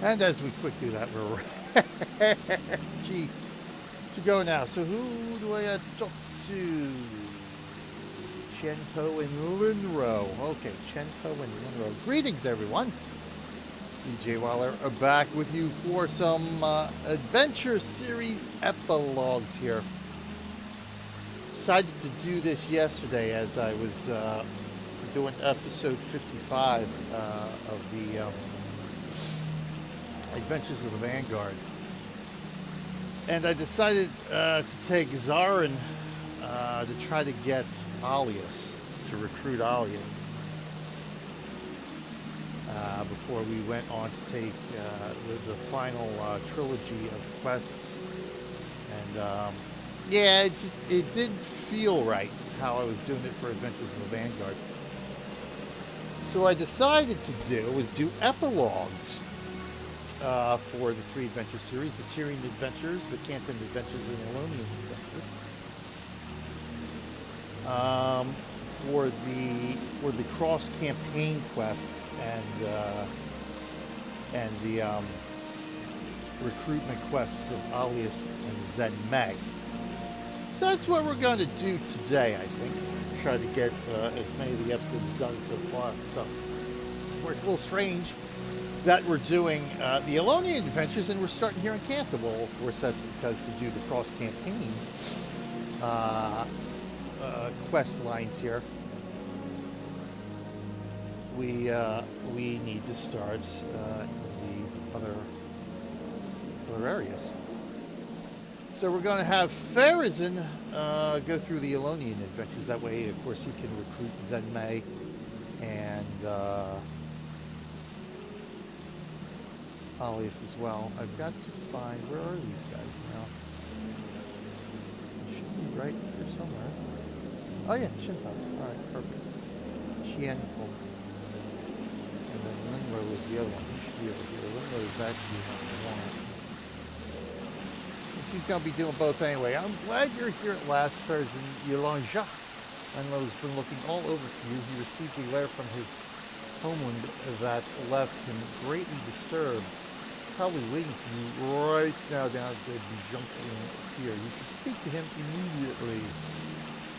And as we quick do that, we're ready to go now. So who do I talk to? Chenko and Linro. Okay, Chenko and Linro. Greetings, everyone. DJ Waller are back with you for some Adventure Series epilogues here. Decided to do this yesterday as I was doing episode 55 of the Adventures of the Vanguard. And I decided to take Jarin to try to get Alias, to recruit Alias. Before we went on to take the final trilogy of quests. And yeah, it didn't feel right how I was doing it for Adventures of the Vanguard. So what I decided to do was do epilogues for the 3 adventure series, the Tyrian Adventures, the Cantha Adventures, and the Elonian Adventures. For the cross campaign quests and the recruitment quests of Alias and Zenmei. So that's what we're going to do today, I think. Try to get as many of the episodes done so far. So, where it's a little strange that we're doing the Elonian Adventures and we're starting here in Cantha. Well, of course, that's because to do the cross campaign quest lines here, we need to start in the other areas. So we're going to have Farazen go through the Elonian Adventures. That way, of course, he can recruit Zenmei and Alias as well. I've got to find, where are these guys now? They should be right here somewhere. Oh yeah, Shinpo. Alright, perfect. Chienko. And then Linro is the other one. He should be over here. Linro is actually on the one. He's going to be doing both anyway. I'm glad you're here at last, Farazen Yolanja. Linro's been looking all over for you. He received a letter from his homeland that left him greatly disturbed. Probably waiting for you right now down at the Bejunkan Pier. You should speak to him immediately.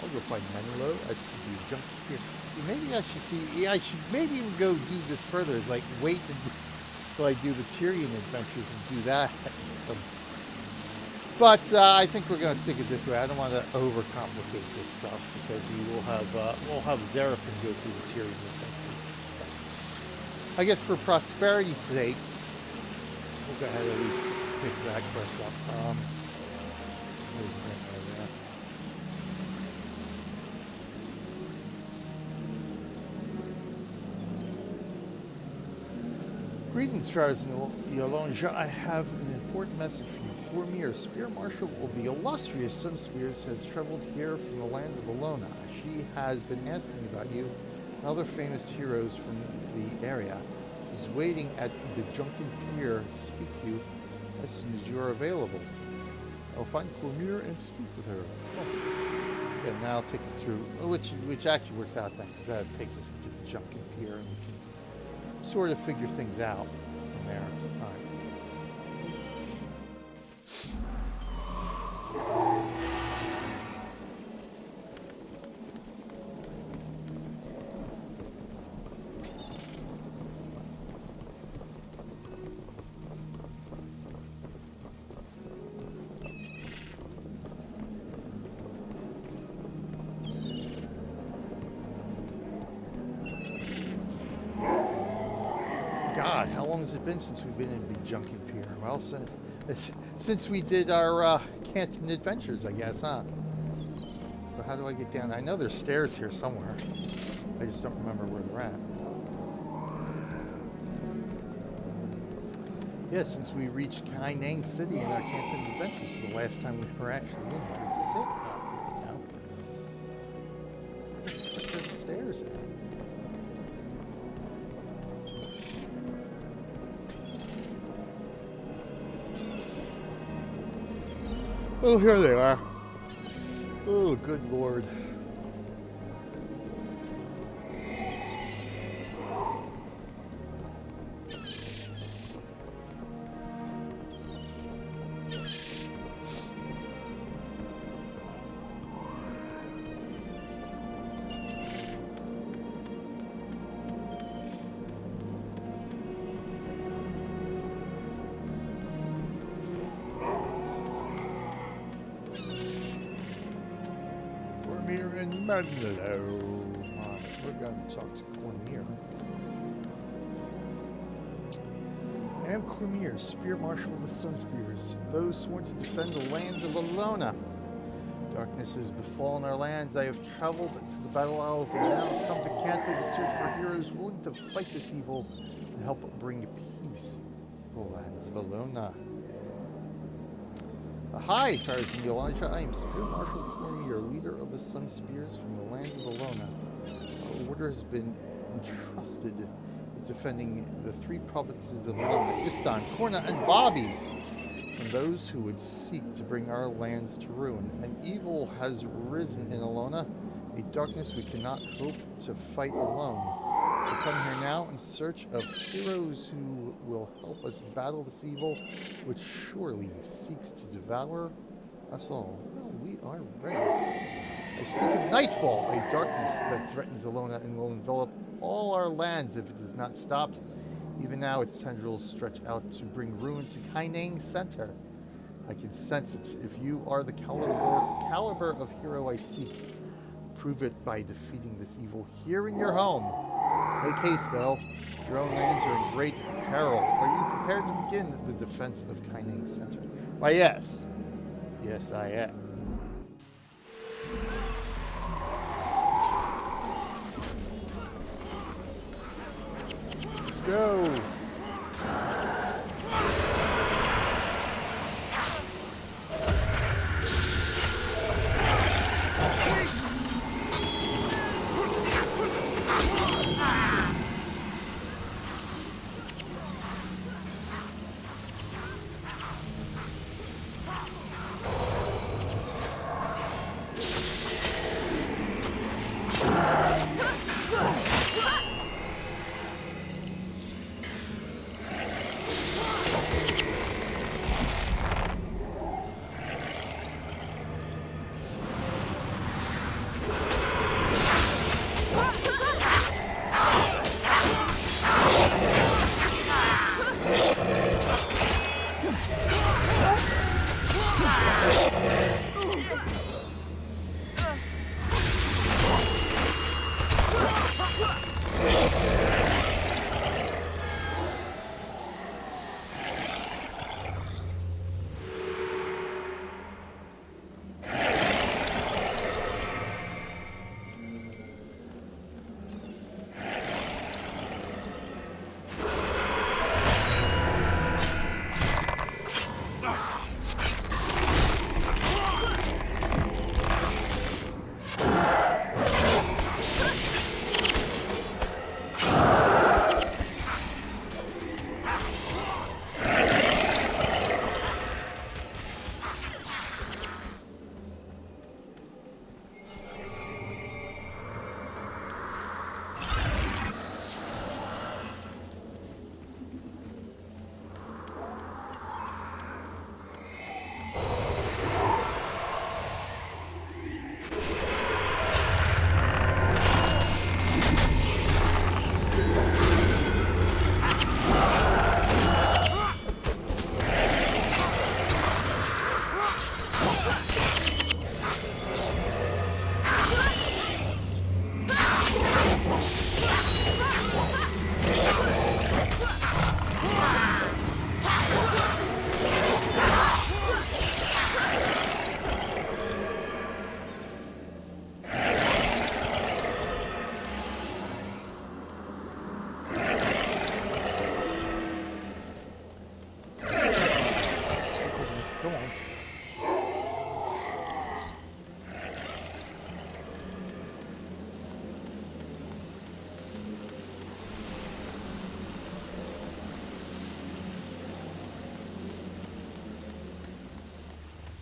I'll go find Menlo at the Bejunkan Pier. See, maybe I should see. Yeah, I should maybe even go do this further. It's like wait until I do the Tyrian Adventures and do that. But I think we're going to stick it this way. I don't want to overcomplicate this stuff because we'll have Zarafin go through the Tyrian Adventures. I guess for prosperity's sake, we'll go ahead and at least pick that quest up. There's the thing right there. Greetings, Farazen Yolanja. I have an important message for you. Kormir, Spearmarshal of the illustrious Sunspears, has traveled here from the lands of Elona. She has been asking about you and other famous heroes from the area. She's waiting at Bejunkan Pier to speak to you as soon as you are available. I'll find Kormir and speak with her. Oh. Yeah, now I'll take us through, which actually works out then, because that takes us into Bejunkan Pier and we can sort of figure things out from there. All right. God, how long has it been since we've been in Bejunkan Pier? Well, since we did our Cantha Adventures, I guess, huh? So how do I get down? I know there's stairs here somewhere. I just don't remember where they're at. Yeah, since we reached Kaineng City in our Cantha Adventures, the last time we were actually in here. Is this it? Oh, no. Where the frick are the stairs at? Oh, here they are. Oh, good Lord. Menlo. We're going to talk to Kormir. I am Kormir, Spearmarshal of the Sunspears, those sworn to defend the lands of Elona. Darkness has befallen our lands. I have traveled to the battle isles and now come to Cantha to search for heroes willing to fight this evil and help bring peace to the lands of Elona. Hi, Farazen Yolanja. I am Spearmarshal Kormir, leader of the Sunspears from the lands of Elona. Our order has been entrusted with defending the 3 provinces of Elona, Istan, Kourna, and Vabi, from those who would seek to bring our lands to ruin. An evil has risen in Elona, a darkness we cannot hope to fight alone. We come here now in search of heroes who will help us battle this evil, which surely seeks to devour us all. Well, we are ready. I speak of Nightfall, a darkness that threatens Elona and will envelop all our lands if it is not stopped. Even now, its tendrils stretch out to bring ruin to Kaineng Center. I can sense it. If you are the caliber of hero I seek, prove it by defeating this evil here in your home. Make haste, though. Your own lands are in great peril. Are you prepared to begin the defense of Kaineng Center? Why, yes. Yes, I am. Let's go.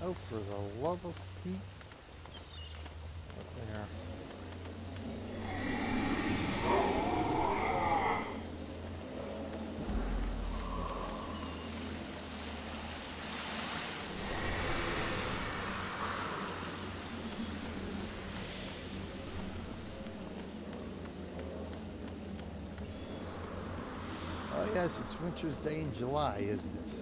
Oh, for the love of Pete. What's up there? Oh yes, it's Winter's Day in July, isn't it?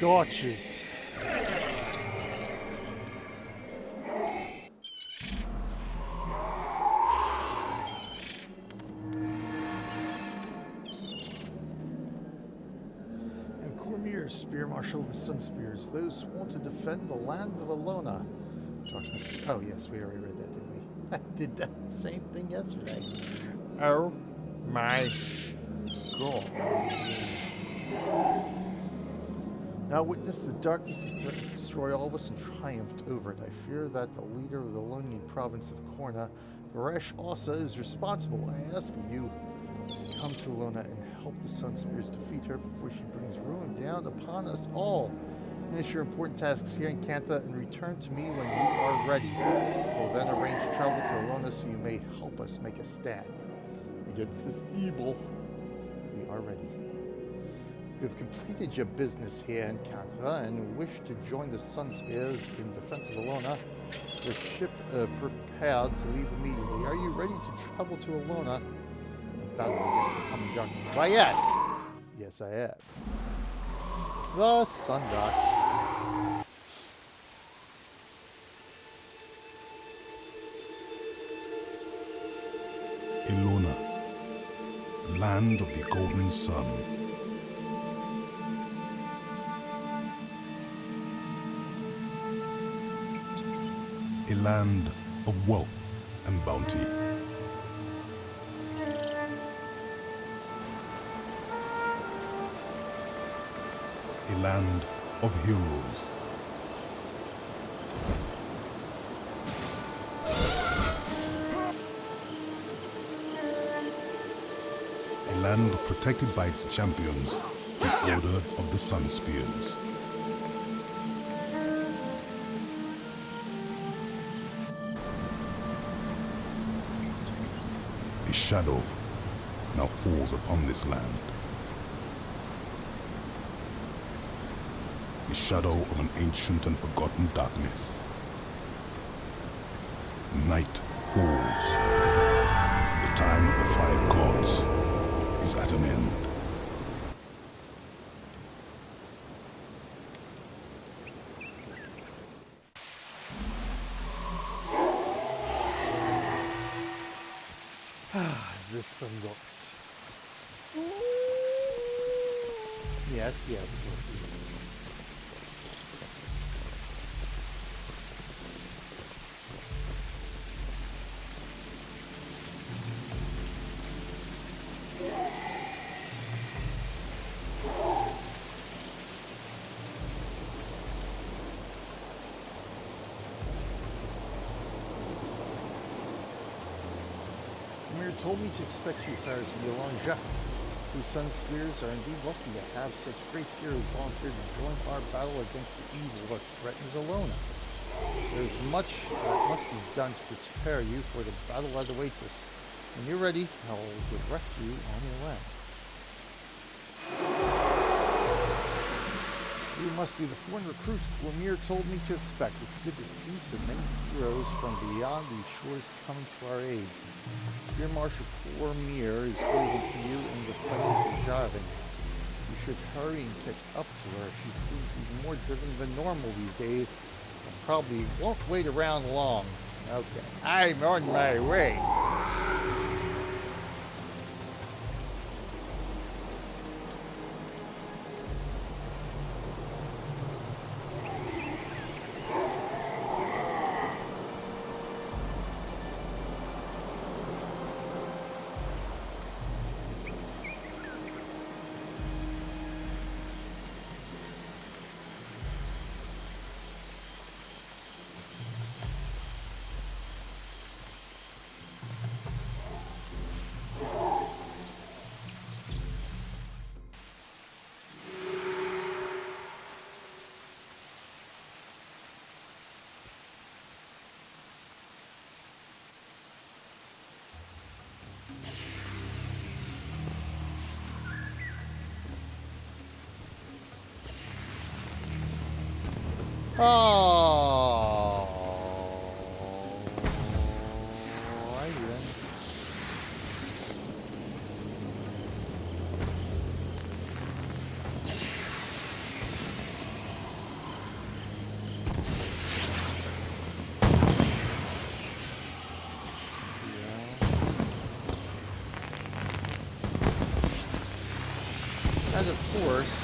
Gotchas. And Kormir, Spearmarshal of the Sunspears, those sworn to defend the lands of Elona. Darkness. Oh yes, we already read that, didn't we? I did that same thing yesterday. Oh my god. Now witness the darkness that threatens to destroy all of us and triumphed over it. I fear that the leader of the Elonian province of Kourna, Varesh Asa, is responsible. I ask of you, come to Elona and help the Sunspears defeat her before she brings ruin down upon us all. Finish your important tasks here in Cantha and return to me when you are ready. We'll then arrange travel to Elona so you may help us make a stand against this evil. We are ready. You have completed your business here in Cantha and wish to join the Sunspears in defense of Elona. The ship prepared to leave immediately. Are you ready to travel to Elona and battle against the coming darkness? Why, yes! Yes, I am. The Sundots. Elona, land of the golden sun. A land of wealth and bounty. A land of heroes. A land protected by its champions, the Order of the Sunspears. A shadow now falls upon this land. The shadow of an ancient and forgotten darkness. Night falls. The time of the five gods is at an end. The sun looks. Yes, Wolfie. Told me to expect you, Farazen, Dohjok. We Sunspears are indeed lucky to have such great heroes volunteer to join our battle against the evil that threatens Elona. There's much that must be done to prepare you for the battle that awaits us. When you're ready, I'll direct you on your way. You must be the foreign recruits Kormir told me to expect. It's good to see so many heroes from beyond these shores coming to our aid. Spearmarshal Kormir is waiting for you in the plains of Jarin. You should hurry and catch up to her. She seems even more driven than normal these days and probably won't wait around long. Okay, I'm on my way. Oh, I then. And of course,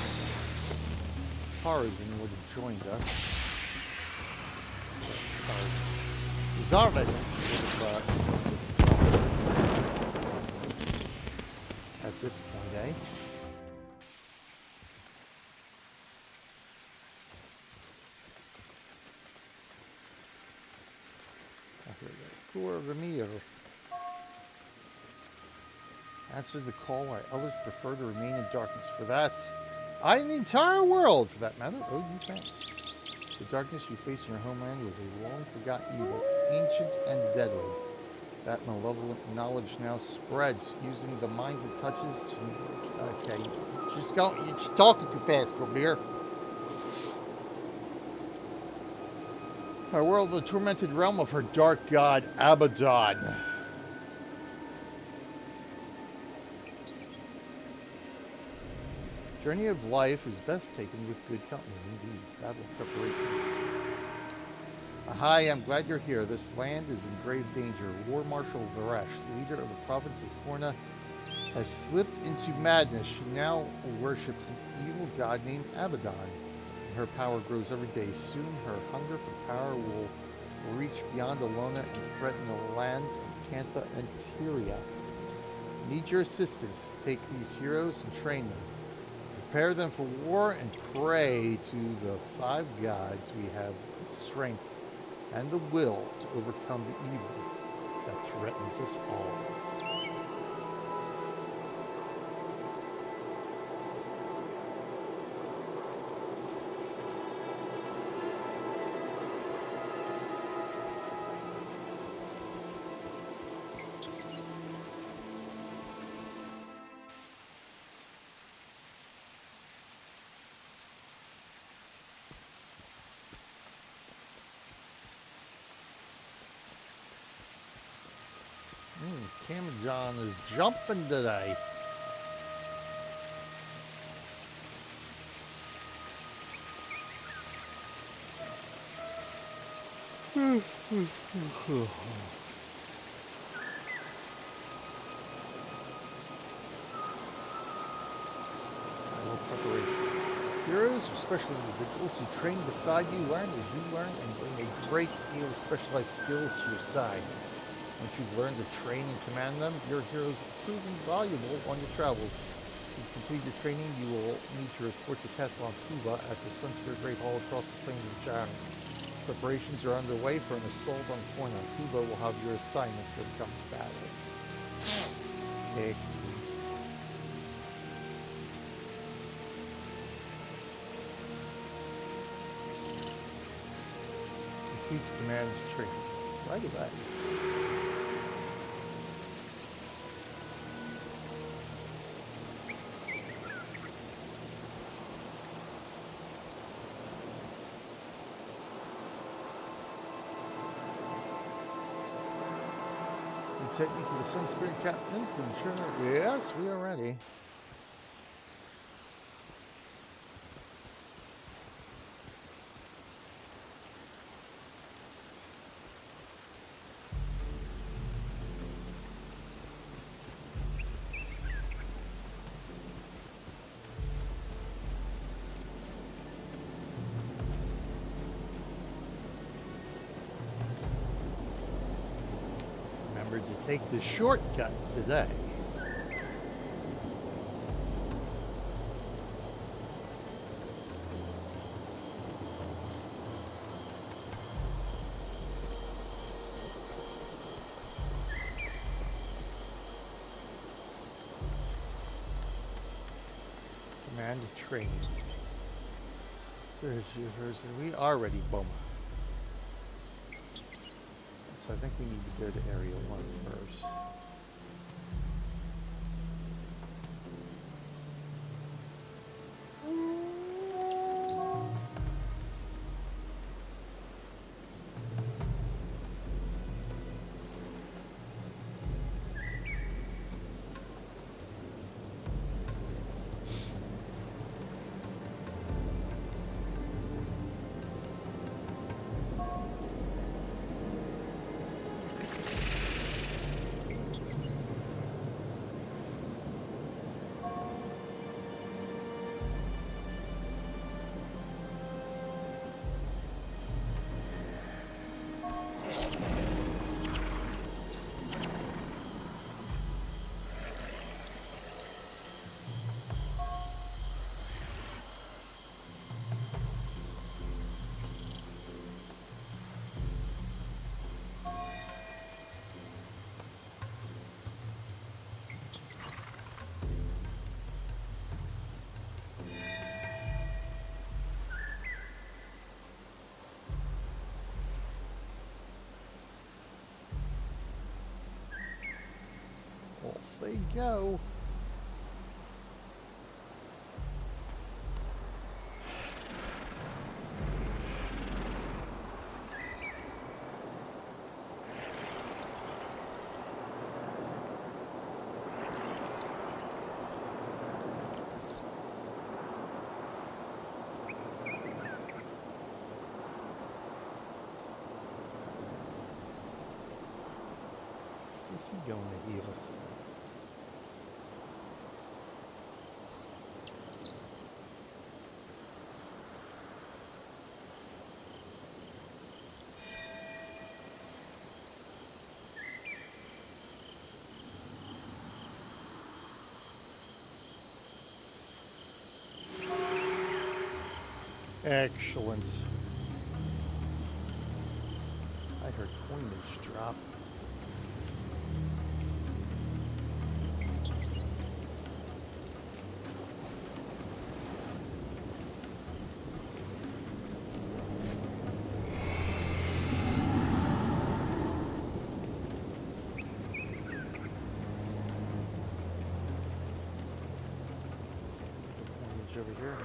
Farazen would have joined us. Zarin would have joined us as well. At this point, eh? Kormir. Answer the call. Our elders prefer to remain in darkness. For that, I and the entire world, for that matter, owe you thanks. The darkness you face in your homeland was a long-forgotten evil, ancient and deadly. That malevolent knowledge now spreads, using the minds it touches to... Okay, you're just talking too fast, Kormir. Our world, the tormented realm of her dark god, Abaddon. Journey of life is best taken with good company, indeed. Battle preparations. Ahai, I'm glad you're here. This land is in grave danger. War Marshal Varesh, leader of the province of Kourna, has slipped into madness. She now worships an evil god named Abaddon. Her power grows every day. Soon her hunger for power will reach beyond Elona and threaten the lands of Cantha and Tyria. Need your assistance. Take these heroes and train them. Prepare them for war and pray to the five gods we have the strength and the will to overcome the evil that threatens us all. Kamadan is jumping today. Preparations. Heroes are special individuals who train beside you, learn as you learn, and bring a great deal of specialized skills to your side. Once you've learned to train and command them, your heroes will prove invaluable on your travels. To complete your training, you will need to report to Castle Kuba at the Sunspear Great Hall across the plains of Jarin. Preparations are underway for an assault on Kourna. Kuba will have your assignment for the coming battle. Excellent. Complete command training. Right away. Take me to the Sunspear Captain from Churrir. Yes, we are ready. To take the shortcut today. Command training. We are ready, Boma. So I think we need to go to Area 1 first. off they go. Where's he going to heal? Excellent. I heard coinage drop. Coinage over here.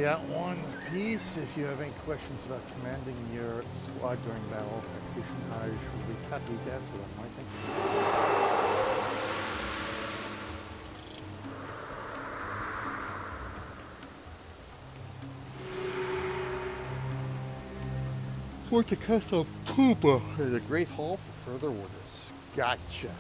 That one piece. If you have any questions about commanding your squad during battle, Practitioner will be happy to answer them. I think. Fort to Castle Poopa is a great hall for further orders. Gotcha.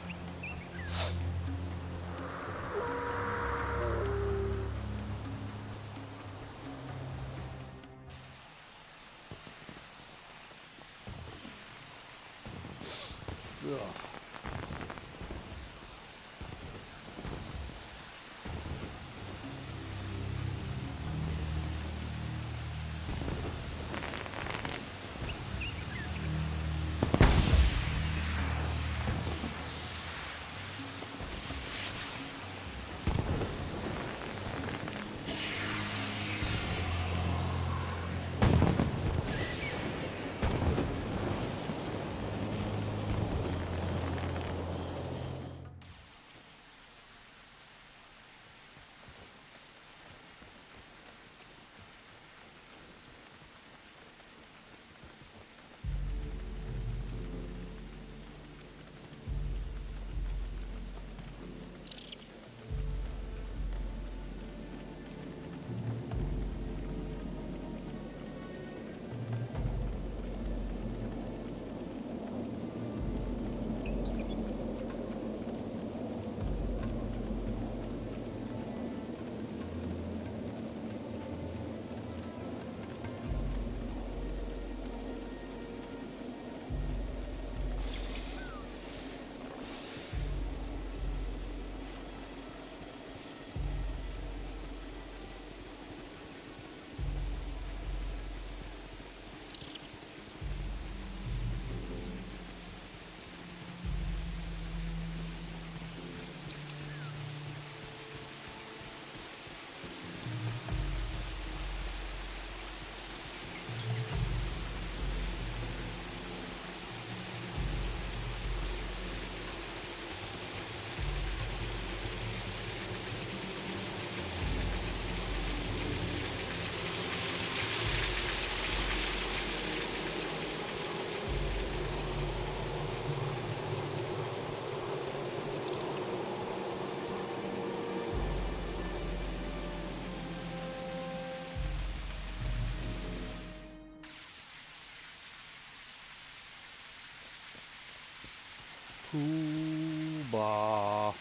Kuba.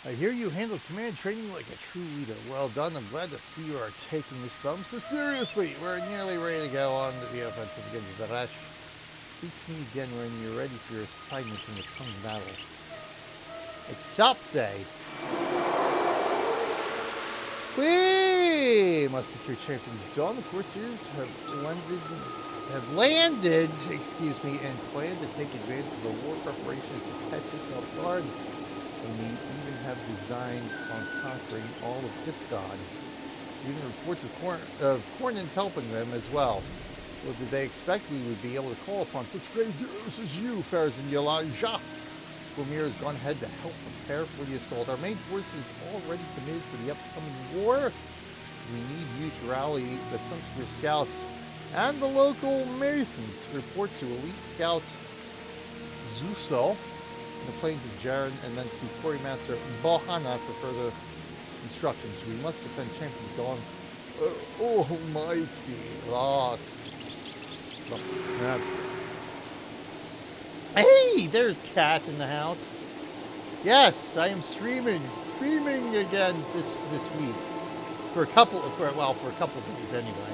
I hear you handle command training like a true leader. Well done. I'm glad to see you are taking this problem so seriously. We're nearly ready to go on to the offensive against the Vash. Speak to me again when you're ready for your assignment in the coming battle. Excepte. We must secure Champion's Dawn. The Corsairs have landed, and plan to take advantage of the war preparations to catch us off guard. And we even have designs on conquering all of Istan. Even reports of Kournans helping them as well. Well, did they expect we would be able to call upon such great heroes as you, Farazen Elijah? Kormir has gone ahead to help prepare for the assault. Our main force is already committed for the upcoming war. We need you to rally the Sunspear scouts and the local masons. Report to elite scout Zuso in the plains of Jarin, and then see Quarrymaster Bohana for further instructions. We must defend Champion's Dawn. All might be lost. Hey, there's Cat in the house. Yes, I am streaming again this week for a couple of days anyway.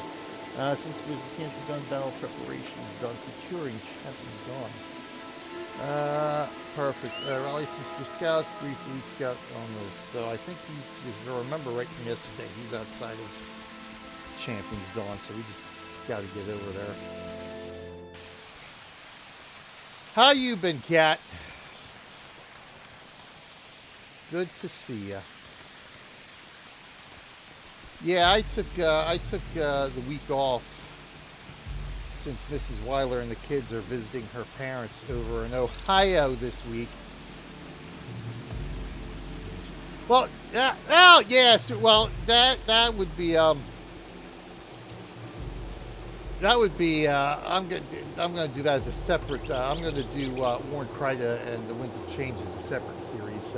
Since there's a Cantha done, battle preparations done, securing Champion's Dawn. Perfect. Rally Sunspear scouts, brief lead scout on this. So I think he's, if I remember right from yesterday, he's outside of Champion's Dawn, so we just got to get over there. How you been, Cat? Good to see ya. Yeah, I took the week off since Mrs. Weiler and the kids are visiting her parents over in Ohio this week. Well, yes. Well, that would be I'm gonna do that as a separate. I'm gonna do Warren Kreida and the Winds of Change as a separate series.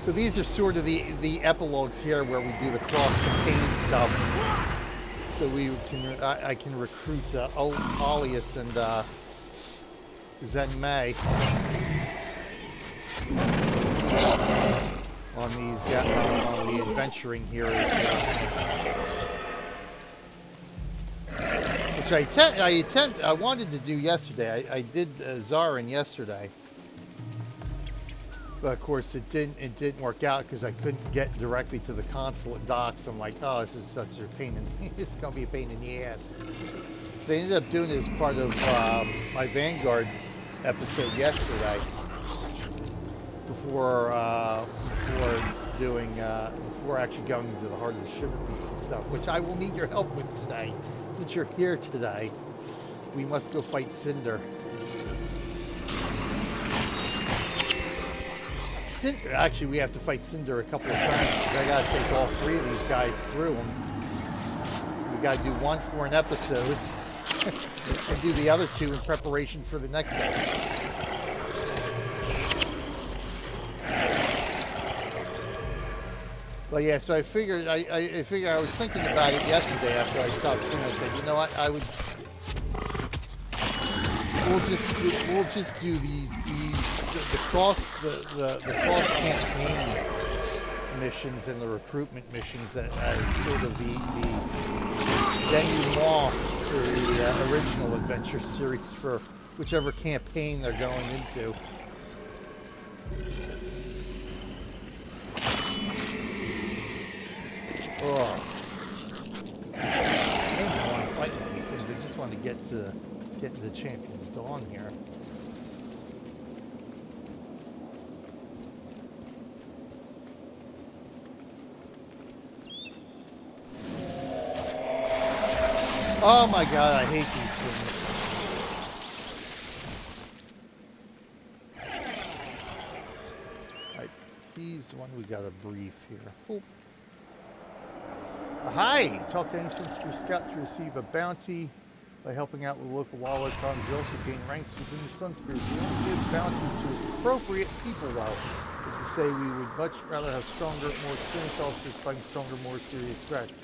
So these are sort of the epilogues here where we do the cross-campaign stuff. So I can recruit Alias and Zen May on these on the adventuring heroes. Which I wanted to do yesterday. I did Zarin yesterday, but of course it didn't work out because I couldn't get directly to the consulate docks. I'm like, oh, this is such a pain it's gonna be a pain in the ass. So I ended up doing it as part of my Vanguard episode yesterday. Before actually going into the heart of the Shiver Beast and stuff, which I will need your help with today. Since you're here today, we must go fight Cinder. Actually, we have to fight Cinder a couple of times because I got to take all three of these guys through them. We got to do one for an episode and do the other two in preparation for the next episode. But yeah, so I figured I was thinking about it yesterday after I stopped streaming. I said, you know what, we'll just do the cross campaign missions and the recruitment missions as sort of the denouement to the original adventure series for whichever campaign they're going into. Oh. I didn't want to fight one of these things. I just want to get into Champion's Dawn here. Oh my god, I hate these things. Alright, he's the one we got a brief here. Oh. Hi! Talk to any Sunspear scout to receive a bounty by helping out with local wildlife problems. You also gain ranks within the Sunspear. We only give bounties to appropriate people, though. As to say, we would much rather have stronger, more experienced officers fighting stronger, more serious threats.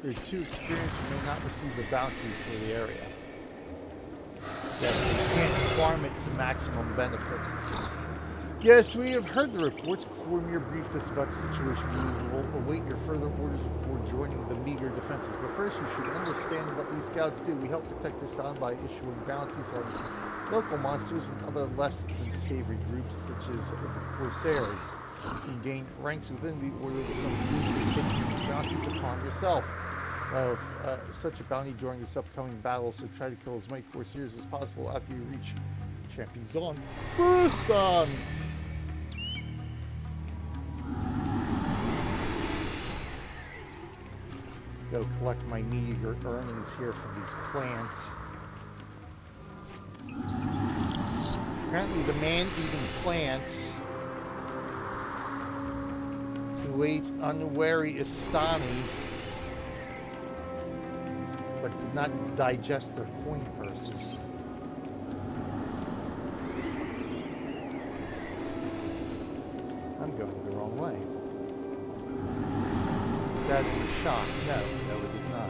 If you're too experienced, you may not receive the bounty for the area. Yes, they can't farm it to maximum benefit. Yes, we have heard the reports. Kormir briefed us about the situation. We will await your further orders before joining the meager defenses. But first, you should understand what these scouts do. We help protect Istan by issuing bounties on local monsters and other less than savory groups, such as the Corsairs. You can gain ranks within the Order of the Sunspear. You can take these bounties upon yourself. Of such a bounty during this upcoming battle, so try to kill as many Corsairs as possible after you reach Champion's Dawn. First on! Go collect my meager earnings here from these plants. Apparently the man-eating plants who ate unwary Istani but did not digest their coin purses. I'm going the wrong way. Is that in the shop? No, it is not.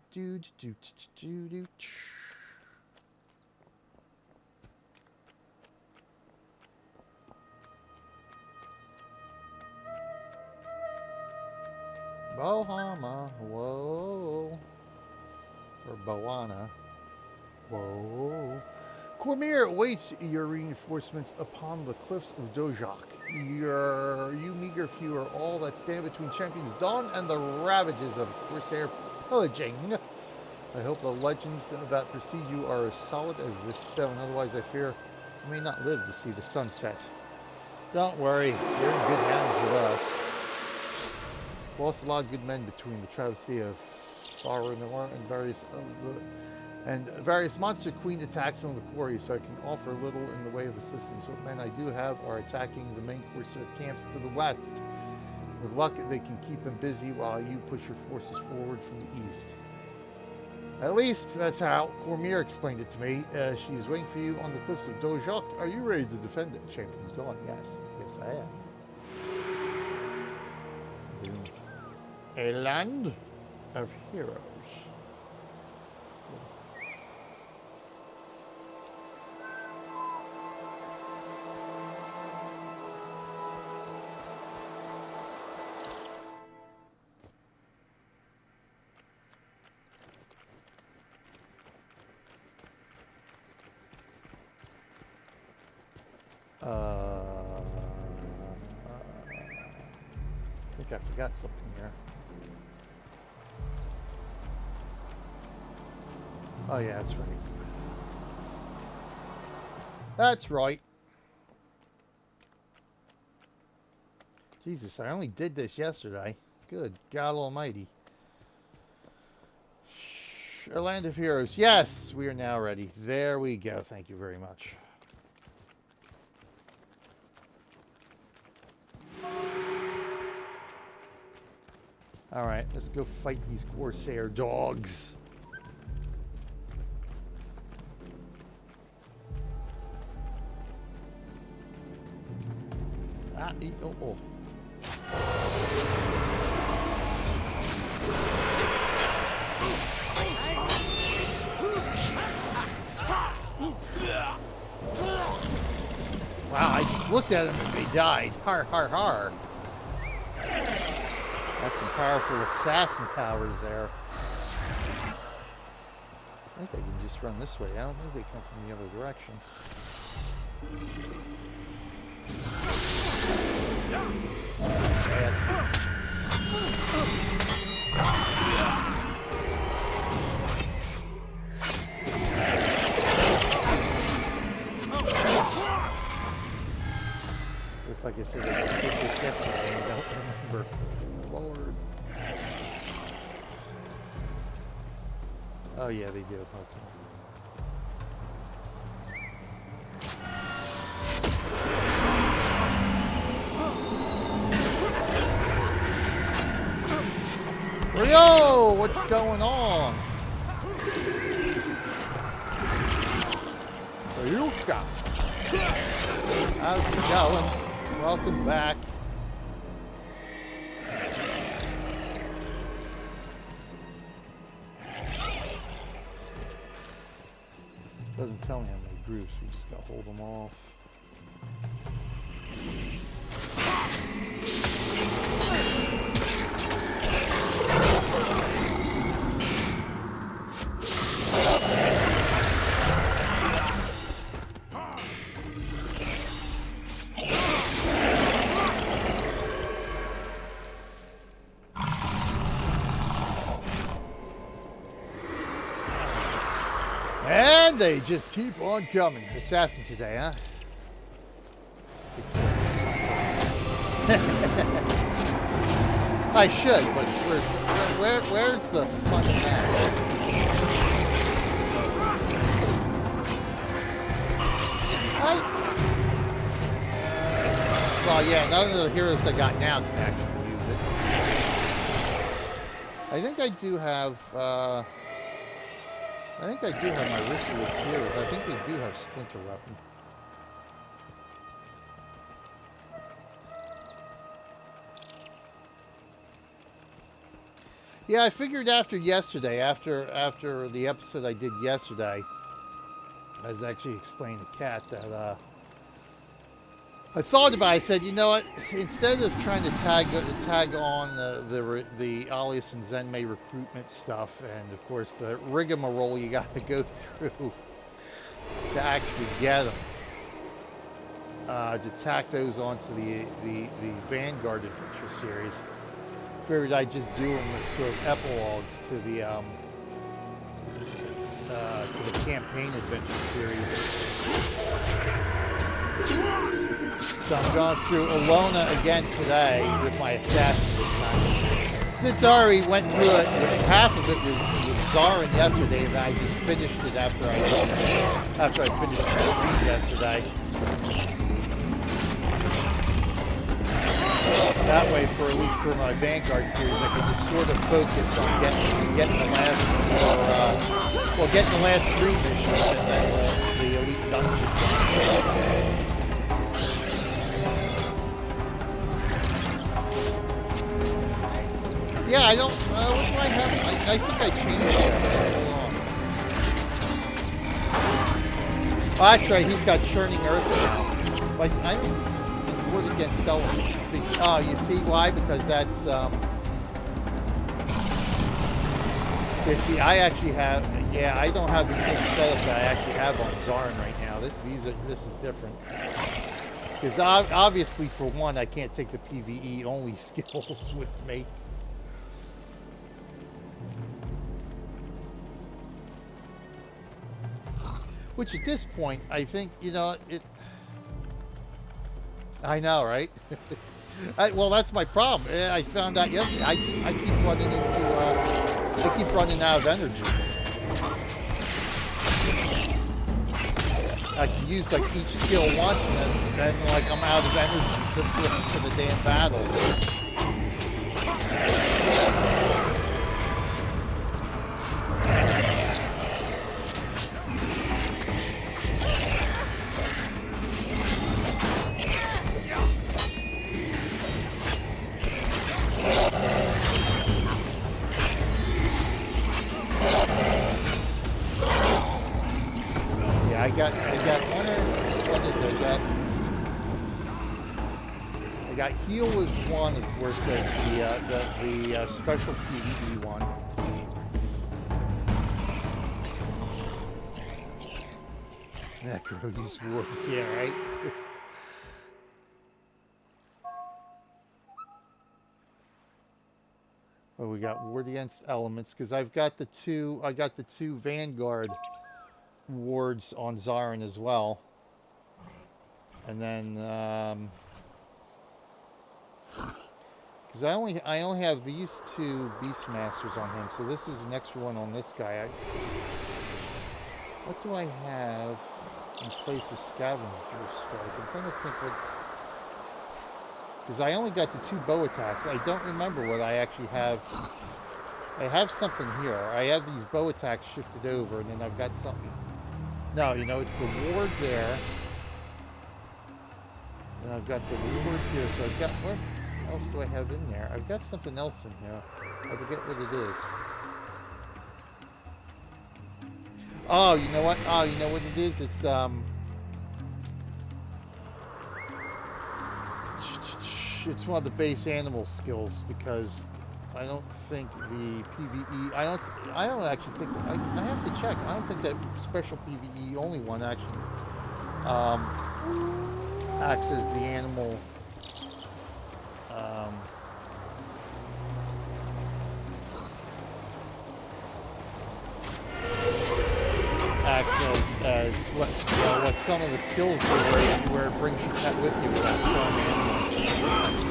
Do. Bohama, whoa. Or Boana, whoa. Kormir awaits your reinforcements upon the cliffs of Dohjok. You meager few are all that stand between Champion's Dawn and the ravages of Corsair pillaging. I hope the legends that precede you are as solid as this stone, otherwise I fear you may not live to see the sunset. Don't worry, you're in good hands with us. Lost a lot of good men between the travesty of Farin and various monster queen attacks on the quarry, so I can offer little in the way of assistance. What men I do have are attacking the main Corsair camps to the west. With luck, they can keep them busy while you push your forces forward from the east. At least, that's how Kormir explained it to me. She's waiting for you on the cliffs of Dohjok. Are you ready to defend it? Champion's Dawn. Yes. Yes, I am. A land of heroes. I think I forgot something here. Oh yeah, that's right. That's right. Jesus, I only did this yesterday. Good God Almighty. A land of heroes. Yes, we are now ready. There we go. Thank you very much. All right, let's go fight these Corsair dogs. Oh. Wow, I just looked at them and they died. Har, har, har. That's some powerful assassin powers there. I think they can just run this way. I don't think they come from the other direction. Looks like I said I just did this yesterday and I don't remember. Lord. Oh yeah, they do. Okay. Yo, what's going on? Yuka. How's it going? Welcome back. Doesn't tell me how many groups. We just gotta hold them off. And they just keep on coming. Assassin today, huh? I should, but where's the fun in that? Well, yeah, none of the heroes I got now can actually use it. I think I do have. I think I do have my ritualist heroes. I think they do have splinter weapon. Yeah, I figured after yesterday, after the episode I did yesterday, I was actually explaining to Kat that I thought about it. I said, you know what? Instead of trying to tag on the Alias and Zenmei recruitment stuff, and of course the rigmarole you got to go through to actually get them, to tack those onto the Vanguard Adventure series, figured I'd just do them as sort of epilogues to the campaign adventure series. So I'm going through Elona again today with my assassin this time. Since I already went through it, half of it was Jarin yesterday, and I just finished it after I finished the stream yesterday. That way, at least for my Vanguard series, I can just sort of focus on getting the last three missions and then the elite dungeons. Yeah, I don't. What do I have? I think I changed it. Oh, that's right. He's got churning earth now. Like I don't ward against elements. Oh, you see why? Because that's. You see, I actually have. Yeah, I don't have the same setup that I actually have on Jarin right now. This is different. Because obviously, for one, I can't take the PvE only skills with me. Which at this point, I think, you know, I know, right? Well, that's my problem. I found out yesterday. I keep running I keep running out of energy. I can use like each skill once, and then like I'm out of energy for the damn battle. I got heal is one, of course, as the special PvE one. Necro's words, yeah, right. Oh, we got ward against elements because I got the two Vanguard wards on Jarin as well, and then because I only have these two Beastmasters on him, so this is an extra one on this guy. What do I have in place of Scavenger Strike? I'm trying to think what, because I only got the two bow attacks. I don't remember what I actually have. I have something here. I have these bow attacks shifted over, and then I've got something. No, you know, it's the ward there. And I've got the reward here, so I've got, what else do I have in there? I've got something else in here. I forget what it is. Oh, you know what? Oh, you know what it is? It's, it's one of the base animal skills, because I don't think the PvE, I don't actually think, I have to check. I don't think that special PvE only one actually, acts as the animal, acts as what some of the skills do, where it brings your pet with you without killing the animal.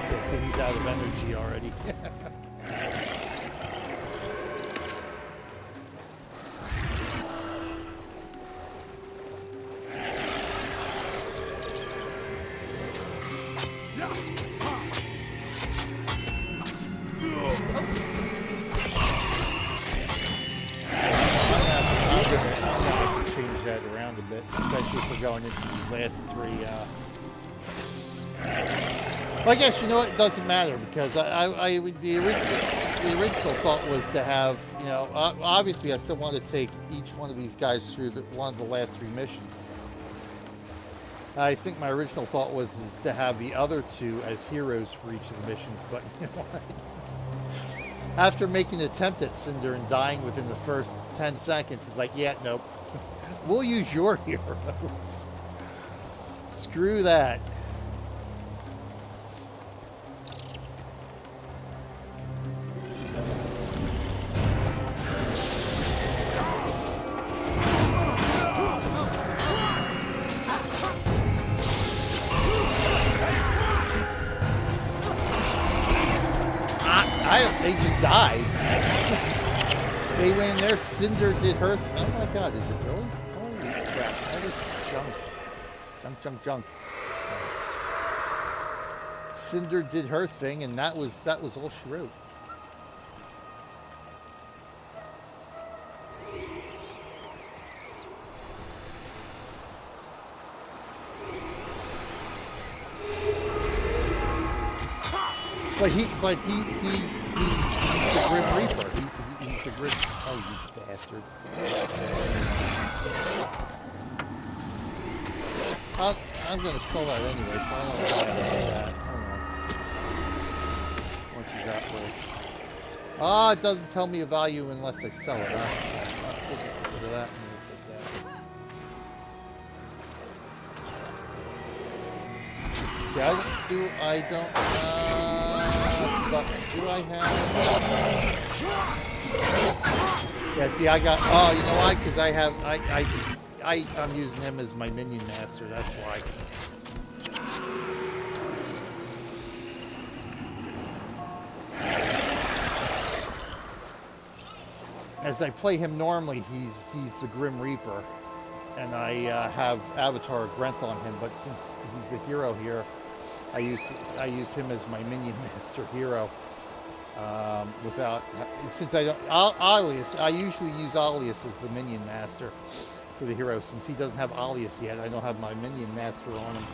Okay, so he's out of energy already. Going into these last three, well, I guess, you know what, it doesn't matter, because the original thought was to have, you know, obviously I still want to take each one of these guys through one of the last three missions. I think my original thought was to have the other two as heroes for each of the missions, but you know what? After making an attempt at Cinder and dying within the first 10 seconds, it's like, yeah, nope. We'll use your heroes. Screw that. They just died. They ran there. Cinder did her. Oh my God, is it really? Holy crap! That is junk. Cinder did her thing, and that was all she wrote. He's the Grim Reaper. He's the Grim. Oh, you bastard! I'm gonna sell that anyway, so I don't know why I did that. Hold on. What is that worth? Ah, it doesn't tell me a value unless I sell it. We'll just get rid of that and we'll put that. See, do I have? Yeah, see, I got. Oh, you know why? Because I'm using him as my minion master. That's why. As I play him normally, he's the Grim Reaper, and I have Avatar Grenth on him. But since he's the hero here, I use him as my minion master hero. Since I don't alias, I usually use alias as the minion master for the hero. Since he doesn't have alias yet, I don't have my minion master on him.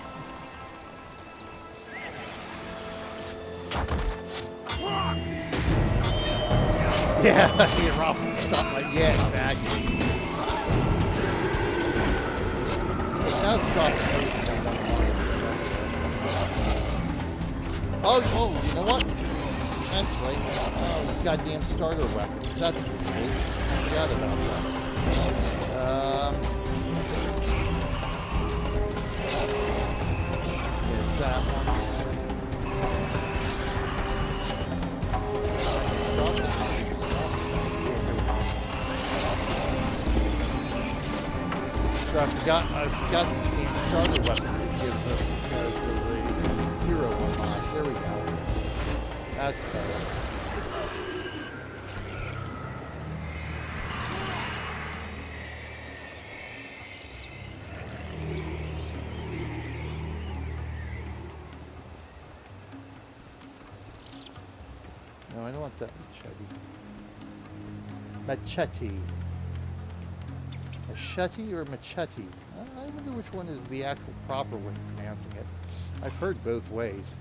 Yeah, you're off and stuff like exactly. It's now stopping everything I want. Oh, you know what? That's right. Oh, these goddamn starter weapons. That's what it is. I forgot about that. It's that one. So I forgot these damn starter weapons it gives us because of the hero unlock. There we go. That's better. No, I don't want that machete. Machete or machete? I I wonder which one is the actual proper way of pronouncing it. I've heard both ways.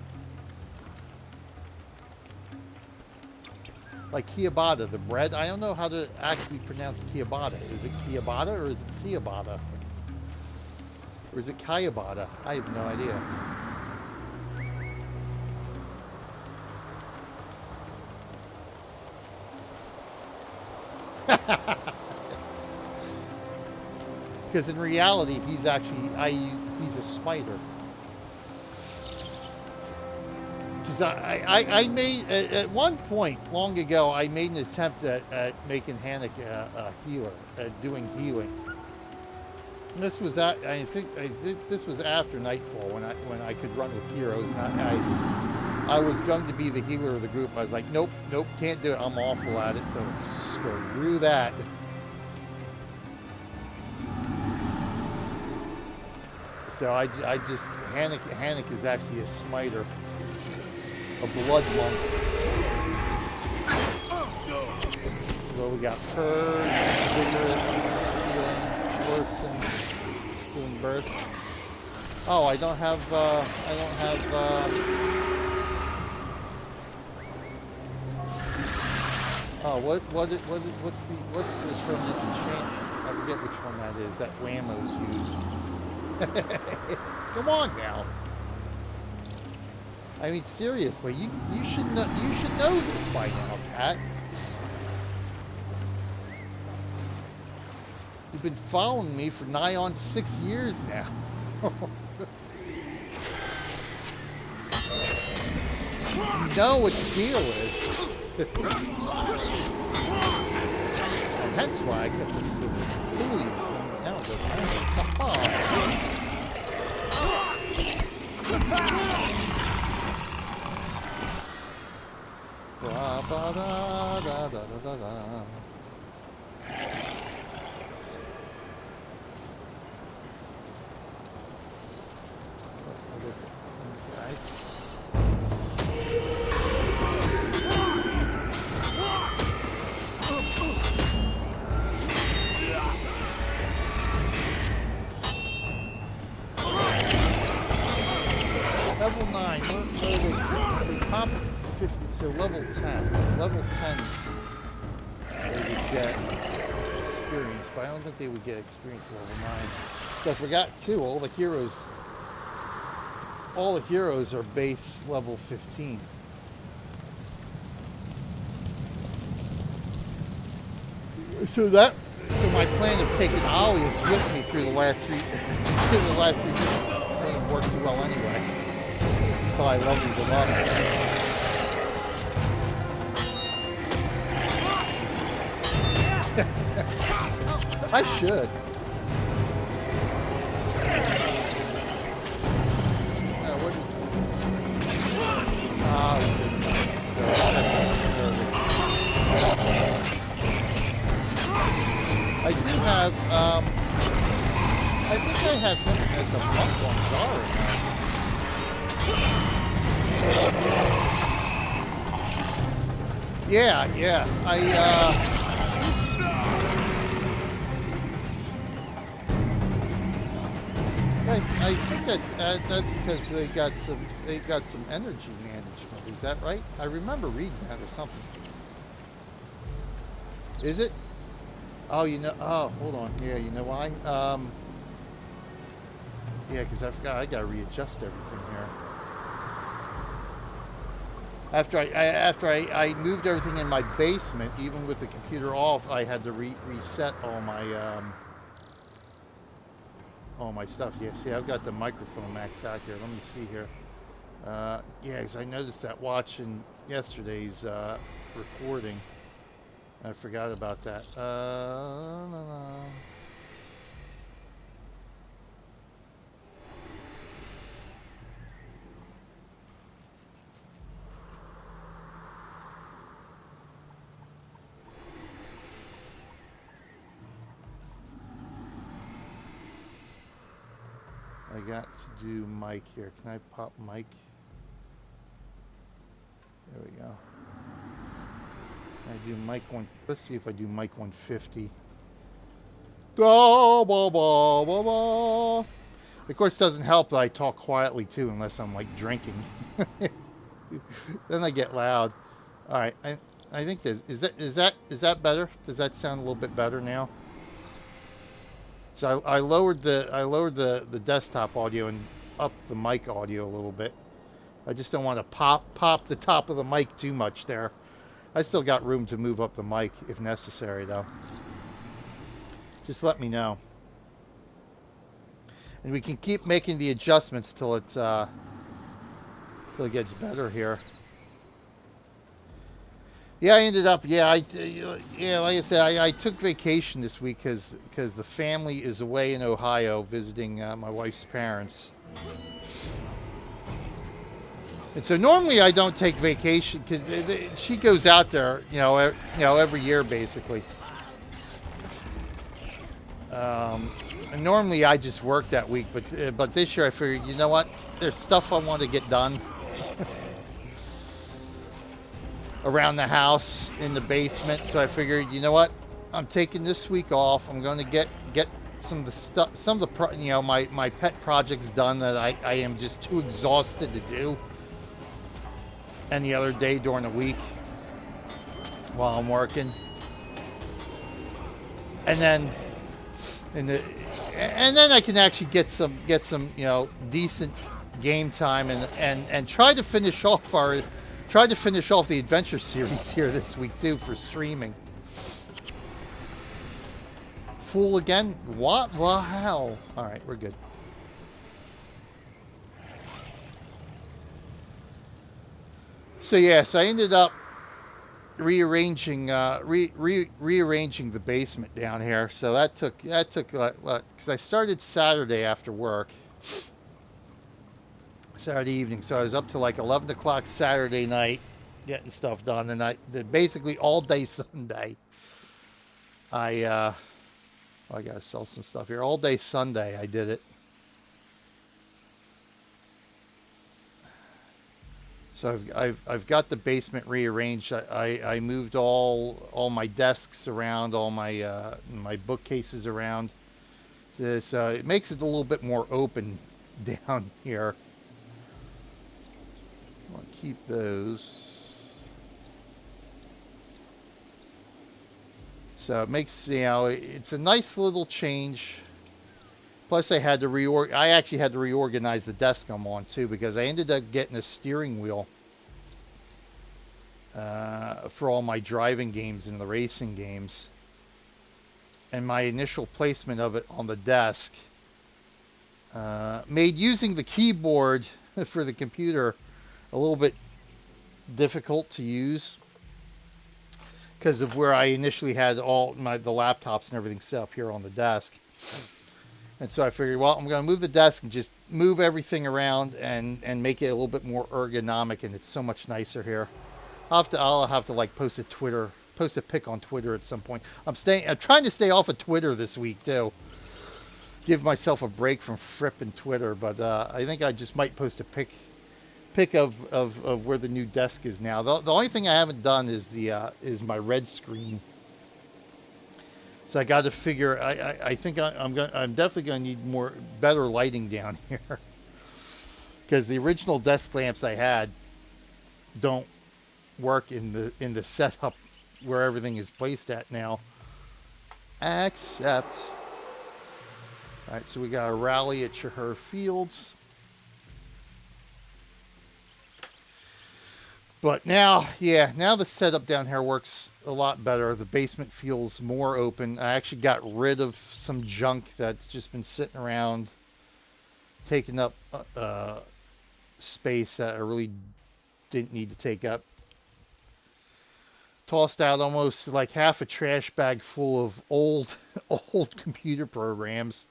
Like ciabatta, the bread. I don't know how to actually pronounce ciabatta. Is it ciabatta or is it ciabatta? Or is it kayabata? I have no idea. Because in reality, he's actually, he's a spider. Because I made, at one point, long ago, I made an attempt at making Hannick a healer, doing healing. This was I think this was after Nightfall when I could run with heroes, and I was going to be the healer of the group. I was like, nope, can't do it. I'm awful at it, so screw that. So I just Hannick is actually a smiter, a blood monk. Well, we got Purge, Vigorous, Healing, Worsen, Healing Burst. Oh, I don't have oh, what's the permanent enchantment? I forget which one that is. That Whammo's use. Come on now. I mean, seriously, you should know this by now, Cat. You've been following me for nigh on 6 years now. You know what the deal is. And hence why I kept this silly. Now it doesn't matter. What is it? These guys. Level 9, they pop at 50, so level 10. It's level 10 they would get experience, but I don't think they would get experience level 9. So I forgot too, all the heroes are base level 15. So my plan of taking Alias with me through the last three missions didn't work too well anyway. So I leveled them up. I should. What is it? It's I do have, I think I have him as a monk on Jarin. Yeah. I think that's because they got some energy management. Is that right? I remember reading that or something. Is it? Oh, hold on. Yeah, you know why? Yeah, because I forgot I got to readjust everything here. After I moved everything in my basement, even with the computer off, I had to reset all my stuff. Yeah, see, I've got the microphone maxed out here. Let me see here. Yeah, because I noticed that watching yesterday's recording. I forgot about that. I got to do mic here. Can I pop mic? There we go. I do mic 1. Let's see if I do mic 150. Blah, blah, blah, blah, blah. Of course, it doesn't help that I talk quietly too, unless I'm like drinking. Then I get loud. All right, I think this is that better? Does that sound a little bit better now? So I lowered the desktop audio and upped the mic audio a little bit. I just don't want to pop the top of the mic too much there. I still got room to move up the mic if necessary, though. Just let me know. And we can keep making the adjustments till it gets better here. Yeah, I ended up. Yeah, like I said, I took vacation this week because the family is away in Ohio visiting my wife's parents. And so normally I don't take vacation because she goes out there, every year basically. And normally I just work that week, but this year I figured, you know what? There's stuff I want to get done around the house in the basement. So I figured, you know what? I'm taking this week off. I'm going to get some of the stuff, my pet projects done that I am just too exhausted to do any other day during the week while I'm working. And then I can actually get some decent game time and try to finish off the adventure series here this week too for streaming. Fool again? What the hell? All right, we're good. So yes, I ended up rearranging the basement down here. So that took because I started Saturday after work, Saturday evening. So I was up to like 11 o'clock Saturday night getting stuff done, and I did basically all day Sunday. I gotta sell some stuff here. All day Sunday I did it. So I've got the basement rearranged. I moved all my desks around, all my my bookcases around. So it makes it a little bit more open down here. I'll keep those. So it makes, it's a nice little change. Plus, I actually had to reorganize the desk I'm on too, because I ended up getting a steering wheel for all my driving games and the racing games. And my initial placement of it on the desk made using the keyboard for the computer a little bit difficult to use because of where I initially had the laptops and everything set up here on the desk. And so I figured, well, I'm going to move the desk and just move everything around and make it a little bit more ergonomic, and it's so much nicer here. I'll have to like post a pic on Twitter at some point. I'm trying to stay off of Twitter this week too. Give myself a break from fripping Twitter, but I think I just might post a pic of where the new desk is now. The only thing I haven't done is my red screen. So I got to figure. I think I'm definitely going to need better lighting down here, because the original desk lamps I had don't work in the setup where everything is placed at now. Accept. All right, so we got a rally at Churrir Fields. But now the setup down here works a lot better. The basement feels more open. I actually got rid of some junk that's just been sitting around, taking up space that I really didn't need to take up. Tossed out almost like half a trash bag full of old computer programs.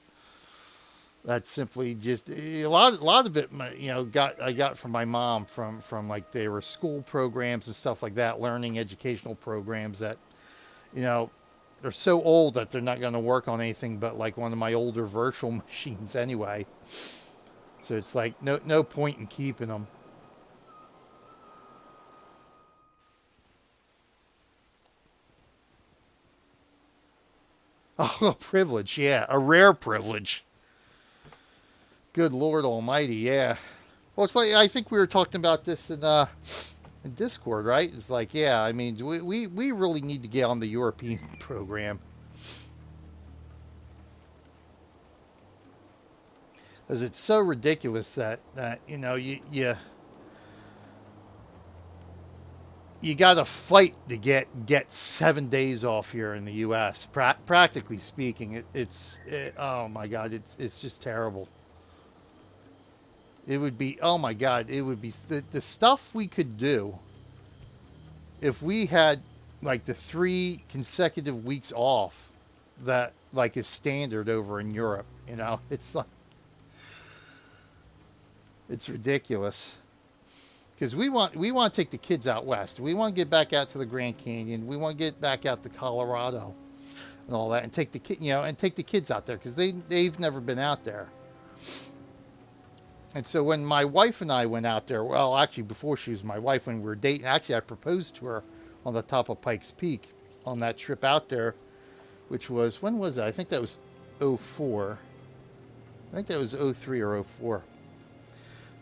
That's simply just a lot of it, I got from my mom from like they were school programs and stuff like that, learning educational programs that, they're so old that they're not going to work on anything but like one of my older virtual machines anyway. So it's like no point in keeping them. Oh, a privilege, yeah. A rare privilege. Good Lord Almighty, yeah. Well, it's like, I think we were talking about this in Discord, right? It's like, yeah, I mean, we really need to get on the European program. Because it's so ridiculous that you know, you got to fight to get 7 days off here in the U.S. Practically speaking, oh my God, it's just terrible. It would be, oh my God, it would be the stuff we could do if we had like the 3 consecutive weeks off that like is standard over in Europe. You know, it's like, it's ridiculous. Because we want to take the kids out west. We want to get back out to the Grand Canyon. We want to get back out to Colorado and all that, and take the kids out there because they've never been out there. And so when my wife and I went out there, well, actually before she was my wife, when we were dating, actually I proposed to her on the top of Pikes Peak on that trip out there, which was, when was that? I think that was 04. I think that was 03 or 04.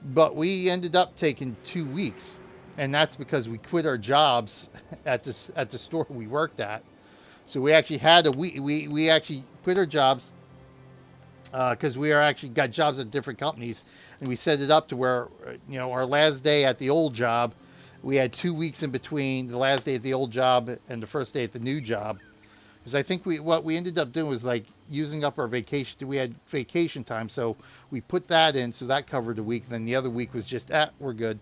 But we ended up taking 2 weeks, and that's because we quit our jobs at the store we worked at. So we actually had a week. We actually quit our jobs because we actually got jobs at different companies, and we set it up to where, you know, our last day at the old job, we had 2 weeks in between the last day at the old job and the first day at the new job. Because I think what we ended up doing was like using up our vacation. We had vacation time, so we put that in, so that covered a week. And then the other week was just, we're good.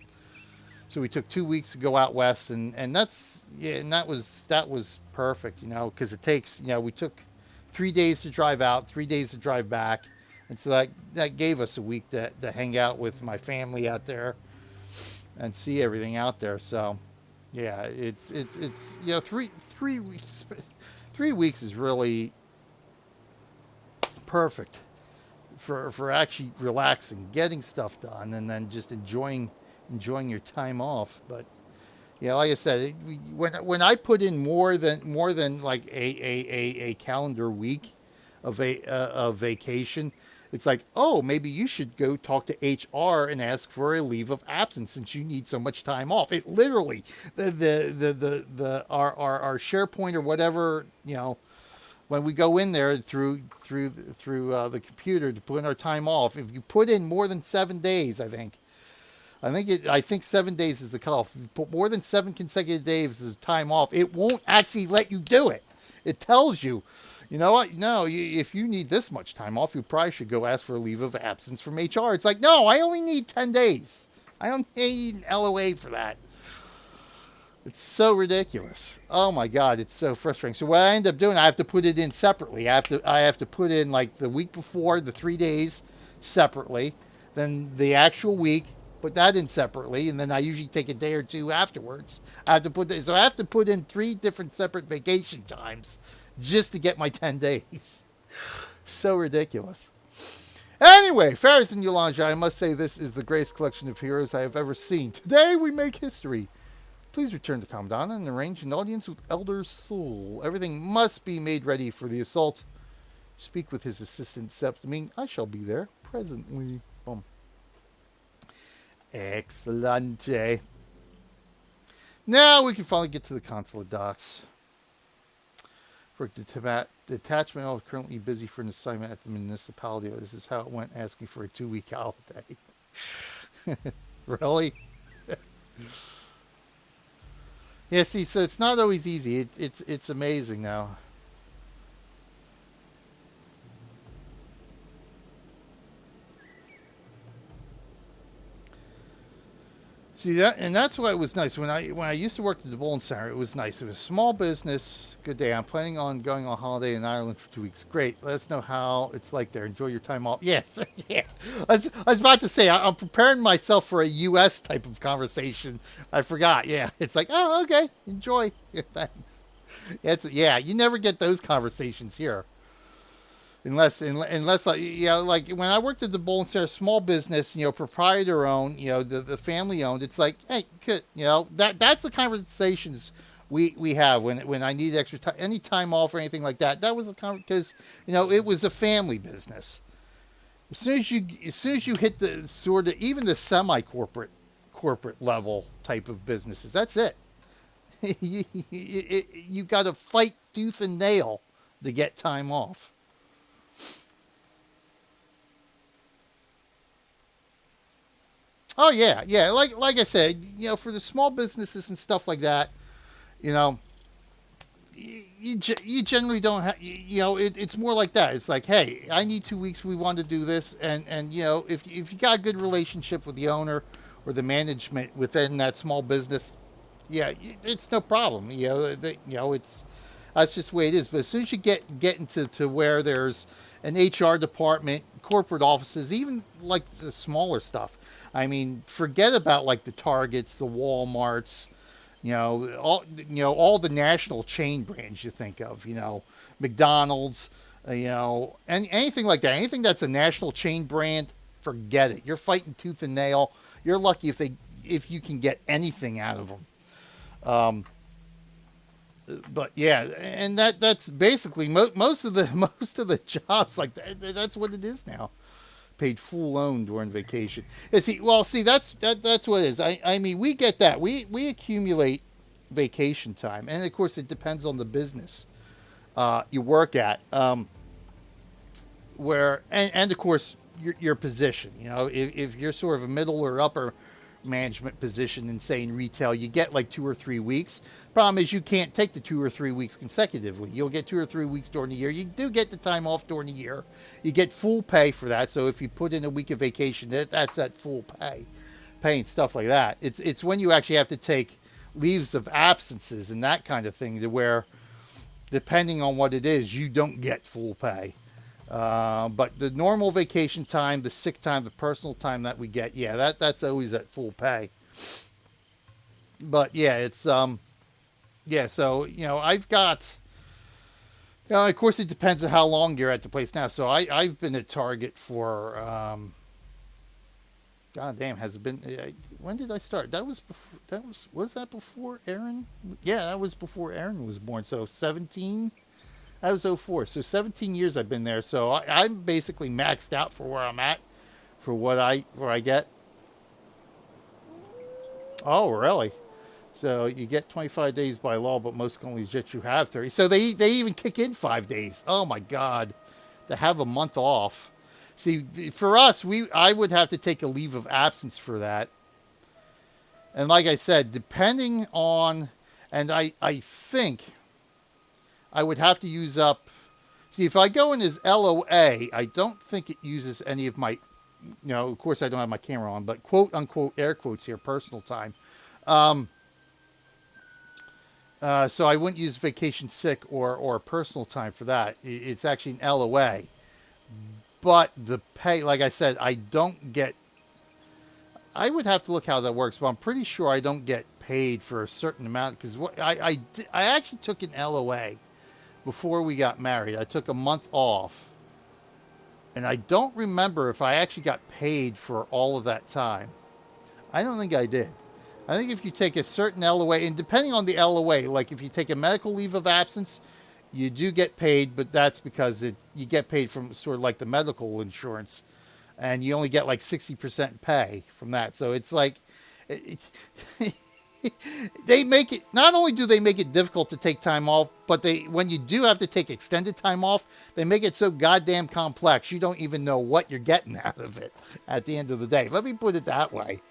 So we took 2 weeks to go out west, and that's, yeah, and that was perfect, you know, because it takes, you know, we took 3 days to drive out, 3 days to drive back, and so that gave us a week to hang out with my family out there and see everything out there. So yeah, it's you know, 3 weeks. 3 weeks is really perfect for actually relaxing, getting stuff done, and then just enjoying your time off. But yeah, like I said, when I put in more than like a calendar week of vacation, it's like, oh, maybe you should go talk to HR and ask for a leave of absence since you need so much time off. It literally, our SharePoint or whatever, you know, when we go in there through the computer to put in our time off, if you put in more than 7 days, I think 7 days is the cutoff. If you put more than 7 consecutive days of time off, it won't actually let you do it. It tells you, you know what? No, if you need this much time off, you probably should go ask for a leave of absence from HR. It's like, no, I only need 10 days. I don't need an LOA for that. It's so ridiculous. Oh my God, it's so frustrating. So what I end up doing, I have to put it in separately. I have to put in like the week before, the 3 days separately, then the actual week, put that in separately, and then I usually take a day or two afterwards. I have to put in 3 different separate vacation times just to get my 10 days. So ridiculous. Anyway, Farazen Yolanja, I must say this is the greatest collection of heroes I have ever seen. Today we make history. Please return to Kamadan and arrange an audience with Elder Soul. Everything must be made ready for the assault. Speak with his assistant Septimine. I shall be there presently. Boom. Excellent. Now we can finally get to the consulate docks. For the detachment, I'm currently busy for an assignment at the municipality. This is how it went, asking for a 2-week holiday. Really? Yeah, see, so it's not always easy. It's amazing now. See that, and that's why it was nice when I used to work at the Bejunkan Center. It was nice. It was a small business. Good day. I'm planning on going on holiday in Ireland for 2 weeks. Great. Let us know how it's like there. Enjoy your time off. Yes. Yeah. I was about to say I'm preparing myself for a U.S. type of conversation. I forgot. Yeah. It's like, oh, okay. Enjoy. Yeah, thanks. Yeah. You never get those conversations here. Unless like, you know, like when I worked at the Bejunkan Center, small business, you know, proprietor owned, you know, the family owned, it's like, hey, good, you know, that's the conversations we have when I need extra time, any time off or anything like that. That was the because it was a family business. As soon as you hit the sort of even the semi-corporate level type of businesses, that's it. You got to fight tooth and nail to get time off. Oh yeah. Like I said, for the small businesses and stuff like that, you know, you generally don't have. It's more like that. It's like, hey, I need 2 weeks. We want to do this, and if you got a good relationship with the owner or the management within that small business, yeah, it's no problem. It's that's just the way it is. But as soon as you get into to where there's an HR department, corporate offices, even like the smaller stuff. I mean, forget about like the Targets, the Walmarts, all the national chain brands you think of, McDonald's, and anything like that. Anything that's a national chain brand, forget it. You're fighting tooth and nail. You're lucky if you can get anything out of them. But yeah, and that's basically most of the jobs like that. That's what it is now. Paid full loan during vacation. That's what it is. I mean, we get that. We accumulate vacation time, and of course, it depends on the business you work at. And of course your position. If you're sort of a middle or upper management position in, say, in retail, you get like 2 or 3 weeks. Problem is you can't take the 2 or 3 weeks consecutively. You'll get 2 or 3 weeks during the year. You do get the time off during the year. You get full pay for that. So if you put in a week of vacation, that's that full pay and stuff like that. It's when you actually have to take leaves of absences and that kind of thing, to where, depending on what it is, you don't get full pay. But the normal vacation time, the sick time, the personal time that we get, yeah, that's always at full pay. But yeah, it's yeah. So I've got. Of course, it depends on how long you're at the place now. So I've been at Target for. God damn, has it been? When did I start? That was before. Was that before Aaron? Yeah, that was before Aaron was born. So 17. That was 04. So 17 years I've been there. So I'm basically maxed out for where I'm at, for where I get. Oh, really? So you get 25 days by law, but most companies let you have 30. So they even kick in 5 days. Oh my God, to have a month off. See, for us, I would have to take a leave of absence for that. And like I said, depending on, and I think I would have to use up. See, if I go in as LOA, I don't think it uses any of my, of course I don't have my camera on, but quote unquote air quotes here, personal time. So I wouldn't use vacation sick or personal time for that. It's actually an LOA. But the pay, like I said, I don't get. I would have to look how that works, but I'm pretty sure I don't get paid for a certain amount, because I actually took an LOA before we got married. I took a month off, and I don't remember if I actually got paid for all of that time. I don't think I did. I think if you take a certain LOA, and depending on the LOA, like if you take a medical leave of absence, you do get paid, but that's because you get paid from sort of like the medical insurance, and you only get like 60% pay from that. So it's like, they make it, not only do they make it difficult to take time off, but when you do have to take extended time off, they make it so goddamn complex, you don't even know what you're getting out of it at the end of the day. Let me put it that way.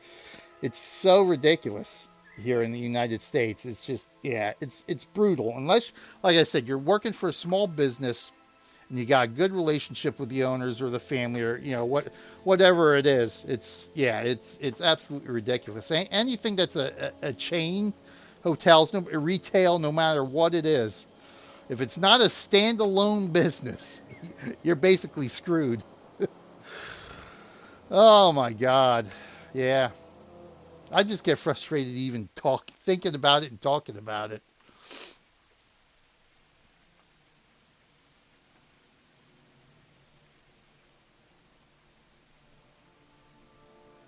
It's so ridiculous here in the United States. It's just, yeah, it's brutal. Unless, like I said, you're working for a small business and you got a good relationship with the owners or the family, or whatever it is. It's absolutely ridiculous. Anything that's a chain, hotels, retail, no matter what it is, if it's not a standalone business, you're basically screwed. Oh my God, yeah. I just get frustrated even thinking about it and talking about it.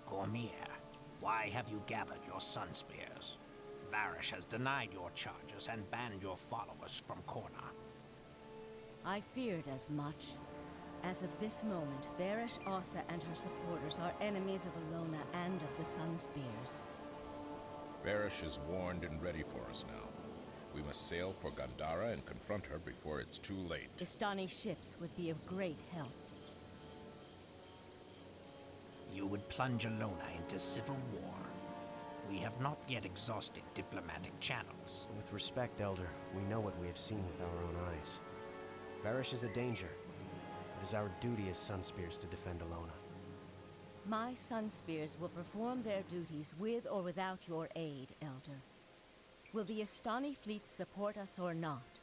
Kormir, why have you gathered your Sunspears? Varish has denied your charges and banned your followers from Kourna. I feared as much. As of this moment, Varish, Asa, and her supporters are enemies of Elona and of the Sunspears. Varish is warned and ready for us now. We must sail for Gandhara and confront her before it's too late. Istani ships would be of great help. You would plunge Elona into civil war. We have not yet exhausted diplomatic channels. With respect, Elder, we know what we have seen with our own eyes. Varish is a danger. It is our duty as Sunspears to defend Elona. My Sunspears will perform their duties with or without your aid, Elder. Will the Istani fleet support us or not?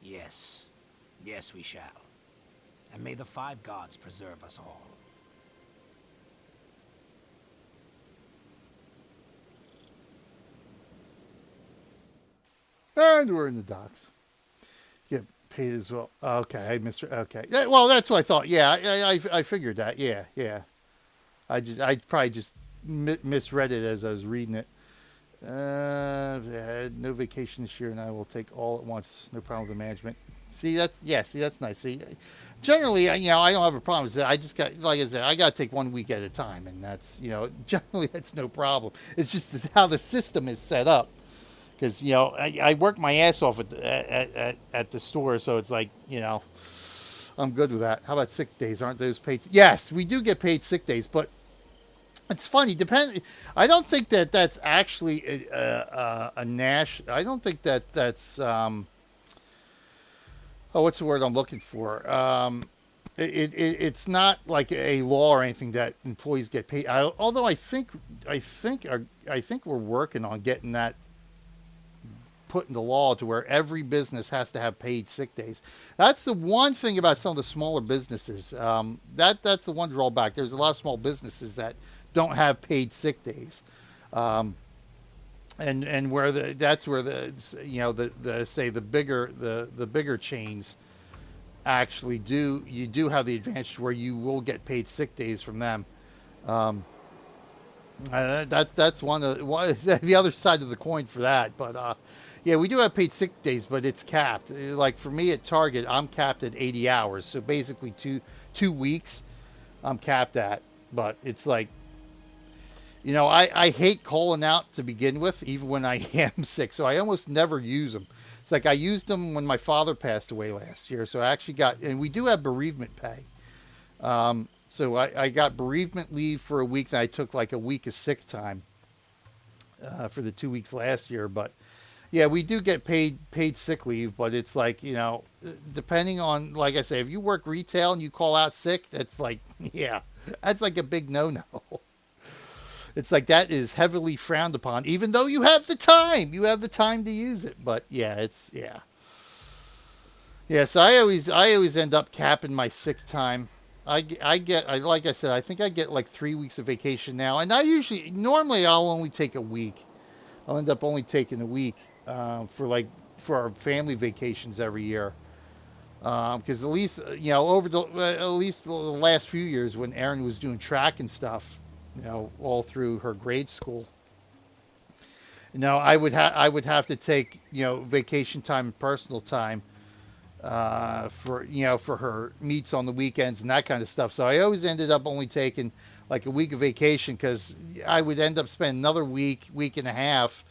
Yes. Yes, we shall. And may the five gods preserve us all. And we're in the docks. Get paid as well. Okay, I missed. Okay, well, that's what I thought. Yeah, I figured that. Yeah. I probably just misread it as I was reading it. No vacation this year, and I will take all at once. No problem with the management. See, that's nice. See, generally, I don't have a problem with that. I just got, like I said, I got to take 1 week at a time, and that's, generally that's no problem. It's just how the system is set up. Because, I work my ass off at the store, so it's like, I'm good with that. How about sick days? Aren't those paid? Yes, we do get paid sick days, but it's funny. I don't think that's actually a national. I don't think that's. What's the word I'm looking for? It's not like a law or anything that employees get paid. Although I think we're working on getting that put into law to where every business has to have paid sick days. That's the one thing about some of the smaller businesses. That's the one drawback. There's a lot of small businesses that don't have paid sick days, and where that's where the bigger chains actually do have the advantage where you will get paid sick days from them. That's one of the other side of the coin for that, but. Yeah, we do have paid sick days, but it's capped. Like for me at Target, I'm capped at 80 hours. So basically 2 weeks I'm capped at. But it's like, I hate calling out to begin with, even when I am sick. So I almost never use them. It's like I used them when my father passed away last year. So I actually and we do have bereavement pay. So I got bereavement leave for a week. And I took like a week of sick time for the 2 weeks last year. But yeah, we do get paid sick leave, but it's like, depending on, like I say, if you work retail and you call out sick, that's like, yeah, that's like a big no-no. It's like that is heavily frowned upon, even though you have the time. You have the time to use it. But yeah, Yeah, so I always end up capping my sick time. Like I said, I think I get like 3 weeks of vacation now. And normally I'll only take a week. I'll end up only taking a week. For our family vacations every year, because at least at least the last few years when Erin was doing track and stuff, all through her grade school, I would have to take vacation time and personal time for her meets on the weekends and that kind of stuff. So I always ended up only taking like a week of vacation because I would end up spending another week and a half.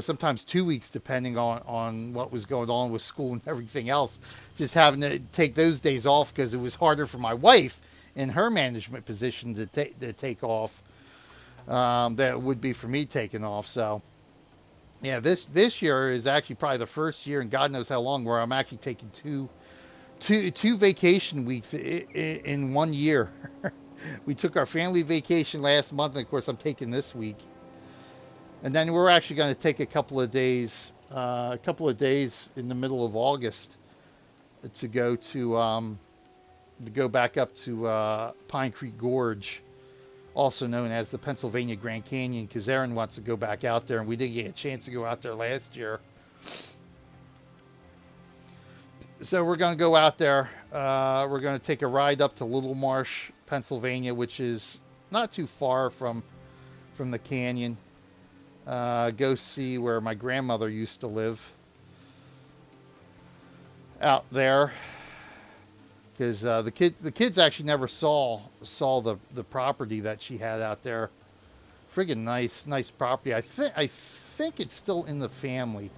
Sometimes 2 weeks, depending on what was going on with school and everything else, just having to take those days off because it was harder for my wife in her management position to take off than it would be for me taking off. So, yeah, this year is actually probably the first year in God knows how long where I'm actually taking two vacation weeks in 1 year. We took our family vacation last month, and of course I'm taking this week. And then we're actually going to take a couple of days in the middle of August to go back up to Pine Creek Gorge, also known as the Pennsylvania Grand Canyon, because Erin wants to go back out there, and we didn't get a chance to go out there last year. So we're going to go out there. We're going to take a ride up to Little Marsh, Pennsylvania, which is not too far from the canyon. Go see where my grandmother used to live out there, because the kids actually never saw the property that she had out there. Friggin' nice property. I think it's still in the family,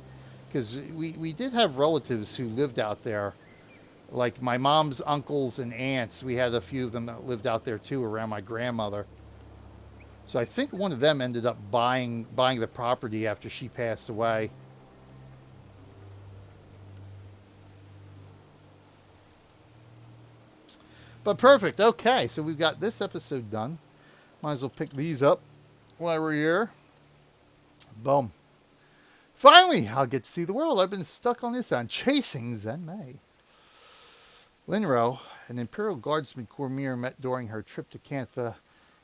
because we did have relatives who lived out there, like my mom's uncles and aunts. We had a few of them that lived out there too, around my grandmother. So I think one of them ended up buying the property after she passed away. But perfect. Okay, so we've got this episode done. Might as well pick these up while we're here. Boom. Finally, I'll get to see the world. I've been stuck on this on chasing Zenmei. Linro, an Imperial Guardsman Kormir met during her trip to Cantha,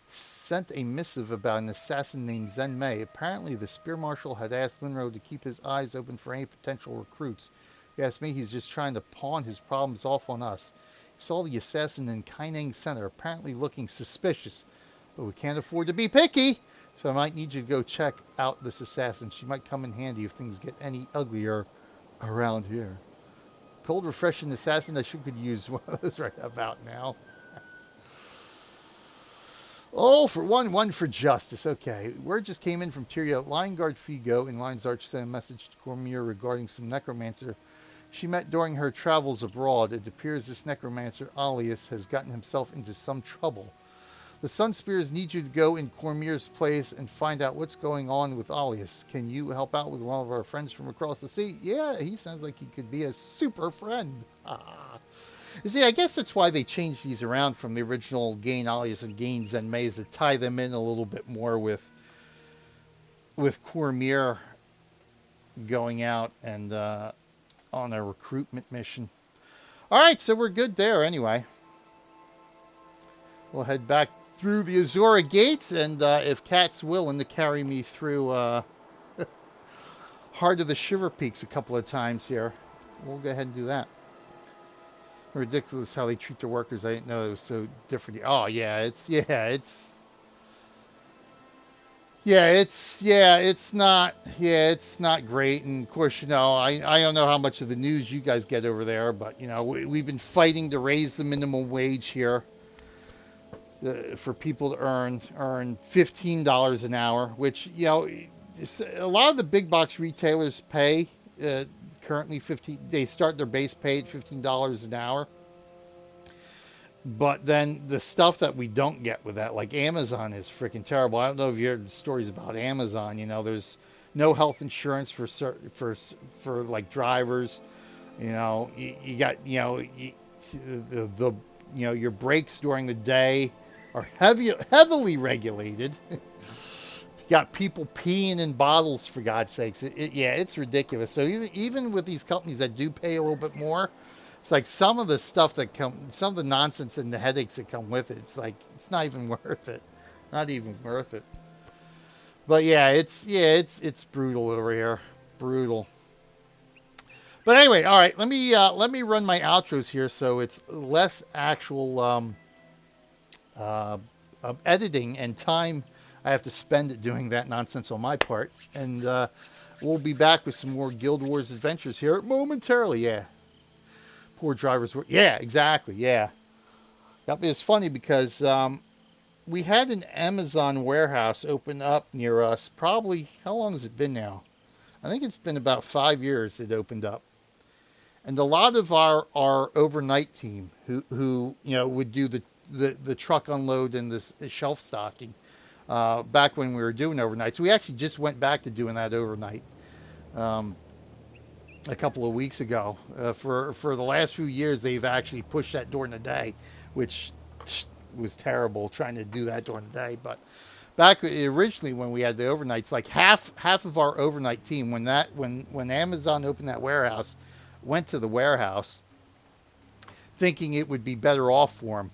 sent a missive about an assassin named Zenmei. Apparently, the Spearmarshal had asked Linro to keep his eyes open for any potential recruits. He asked me, he's just trying to pawn his problems off on us. He saw the assassin in Kaineng Center, apparently looking suspicious. But we can't afford to be picky, so I might need you to go check out this assassin. She might come in handy if things get any uglier around here. Cold, refreshing assassin, I sure could use one of those right about now. Oh, for one for justice. Okay, word just came in from Tyria. Lion Guard Figo in Lion's Arch sent a message to Kormir regarding some necromancer she met during her travels abroad. It appears this necromancer, Alias, has gotten himself into some trouble. The Sunspears need you to go in Kormir's place and find out what's going on with Alias. Can you help out with one of our friends from across the sea? Yeah, he sounds like he could be a super friend. You see, I guess that's why they changed these around from the original Gain Alias and Gain Zenmei, to tie them in a little bit more with Kormir going out and on a recruitment mission. All right, so we're good there anyway. We'll head back through the Azora gates, and if Kat's willing to carry me through Heart of the Shiver Peaks a couple of times here, we'll go ahead and do that. Ridiculous how they treat their workers. I didn't know it was so different. Oh yeah, it's not great. And of course, I don't know how much of the news you guys get over there, but we've been fighting to raise the minimum wage here for people to earn $15 an hour, which a lot of the big box retailers pay currently they start their base pay at $15 an hour. But then the stuff that we don't get with that, like Amazon, is freaking terrible. I don't know if you heard stories about Amazon. There's no health insurance for like drivers. You got your breaks during the day are heavily regulated. You got people peeing in bottles, for God's sakes. It's ridiculous. So even with these companies that do pay a little bit more, it's like some of the stuff some of the nonsense and the headaches that come with it, it's like, it's not even worth it. Not even worth it. But it's brutal over here. Brutal. But anyway, all right, let me run my outros here so it's less actual editing and time I have to spend doing that nonsense on my part. And we'll be back with some more Guild Wars adventures here momentarily. Yeah. Poor drivers were... Yeah, exactly. Yeah. It's funny because we had an Amazon warehouse open up near us. Probably... How long has it been now? I think it's been about 5 years it opened up. And a lot of our overnight team who would do the truck unload and the shelf stocking back when we were doing overnight. So we actually just went back to doing that overnight a couple of weeks ago. For the last few years, they've actually pushed that during the day, which was terrible trying to do that during the day. But back originally when we had the overnights, like half of our overnight team, when Amazon opened that warehouse, went to the warehouse thinking it would be better off for them.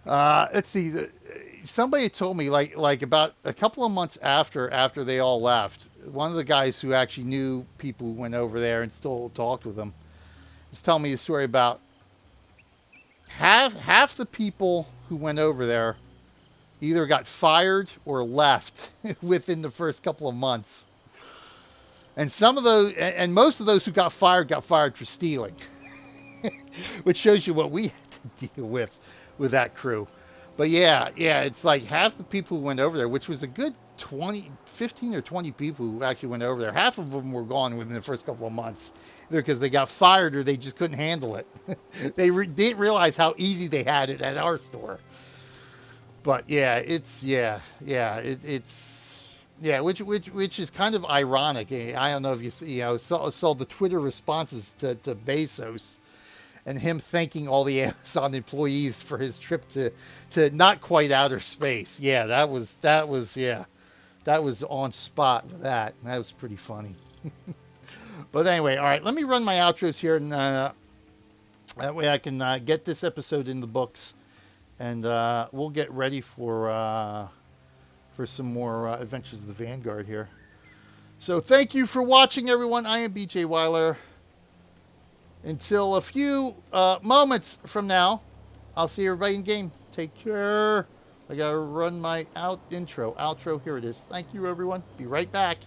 Let's see. Somebody told me like about a couple of months after they all left, one of the guys who actually knew people who went over there and still talked with them is telling me a story about half the people who went over there either got fired or left within the first couple of months. And some of those, and most of those who got fired for stealing, which shows you what we had to deal with that crew. But yeah, it's like half the people who went over there, which was a good 15 or 20 people who actually went over there. Half of them were gone within the first couple of months, either because they got fired or they just couldn't handle it. They didn't realize how easy they had it at our store. But yeah, it's which is kind of ironic. I don't know if you see, saw the Twitter responses to Bezos and him thanking all the Amazon employees for his trip to not quite outer space. Yeah, that was on spot with that. That was pretty funny. But anyway, all right, let me run my outros here, and that way I can get this episode in the books, and we'll get ready for some more Adventures of the Vanguard here. So thank you for watching, everyone. I am BJ Weiler. Until a few moments from now, I'll see everybody in game. Take care. I gotta run my outro. Here it is. Thank you, everyone. Be right back.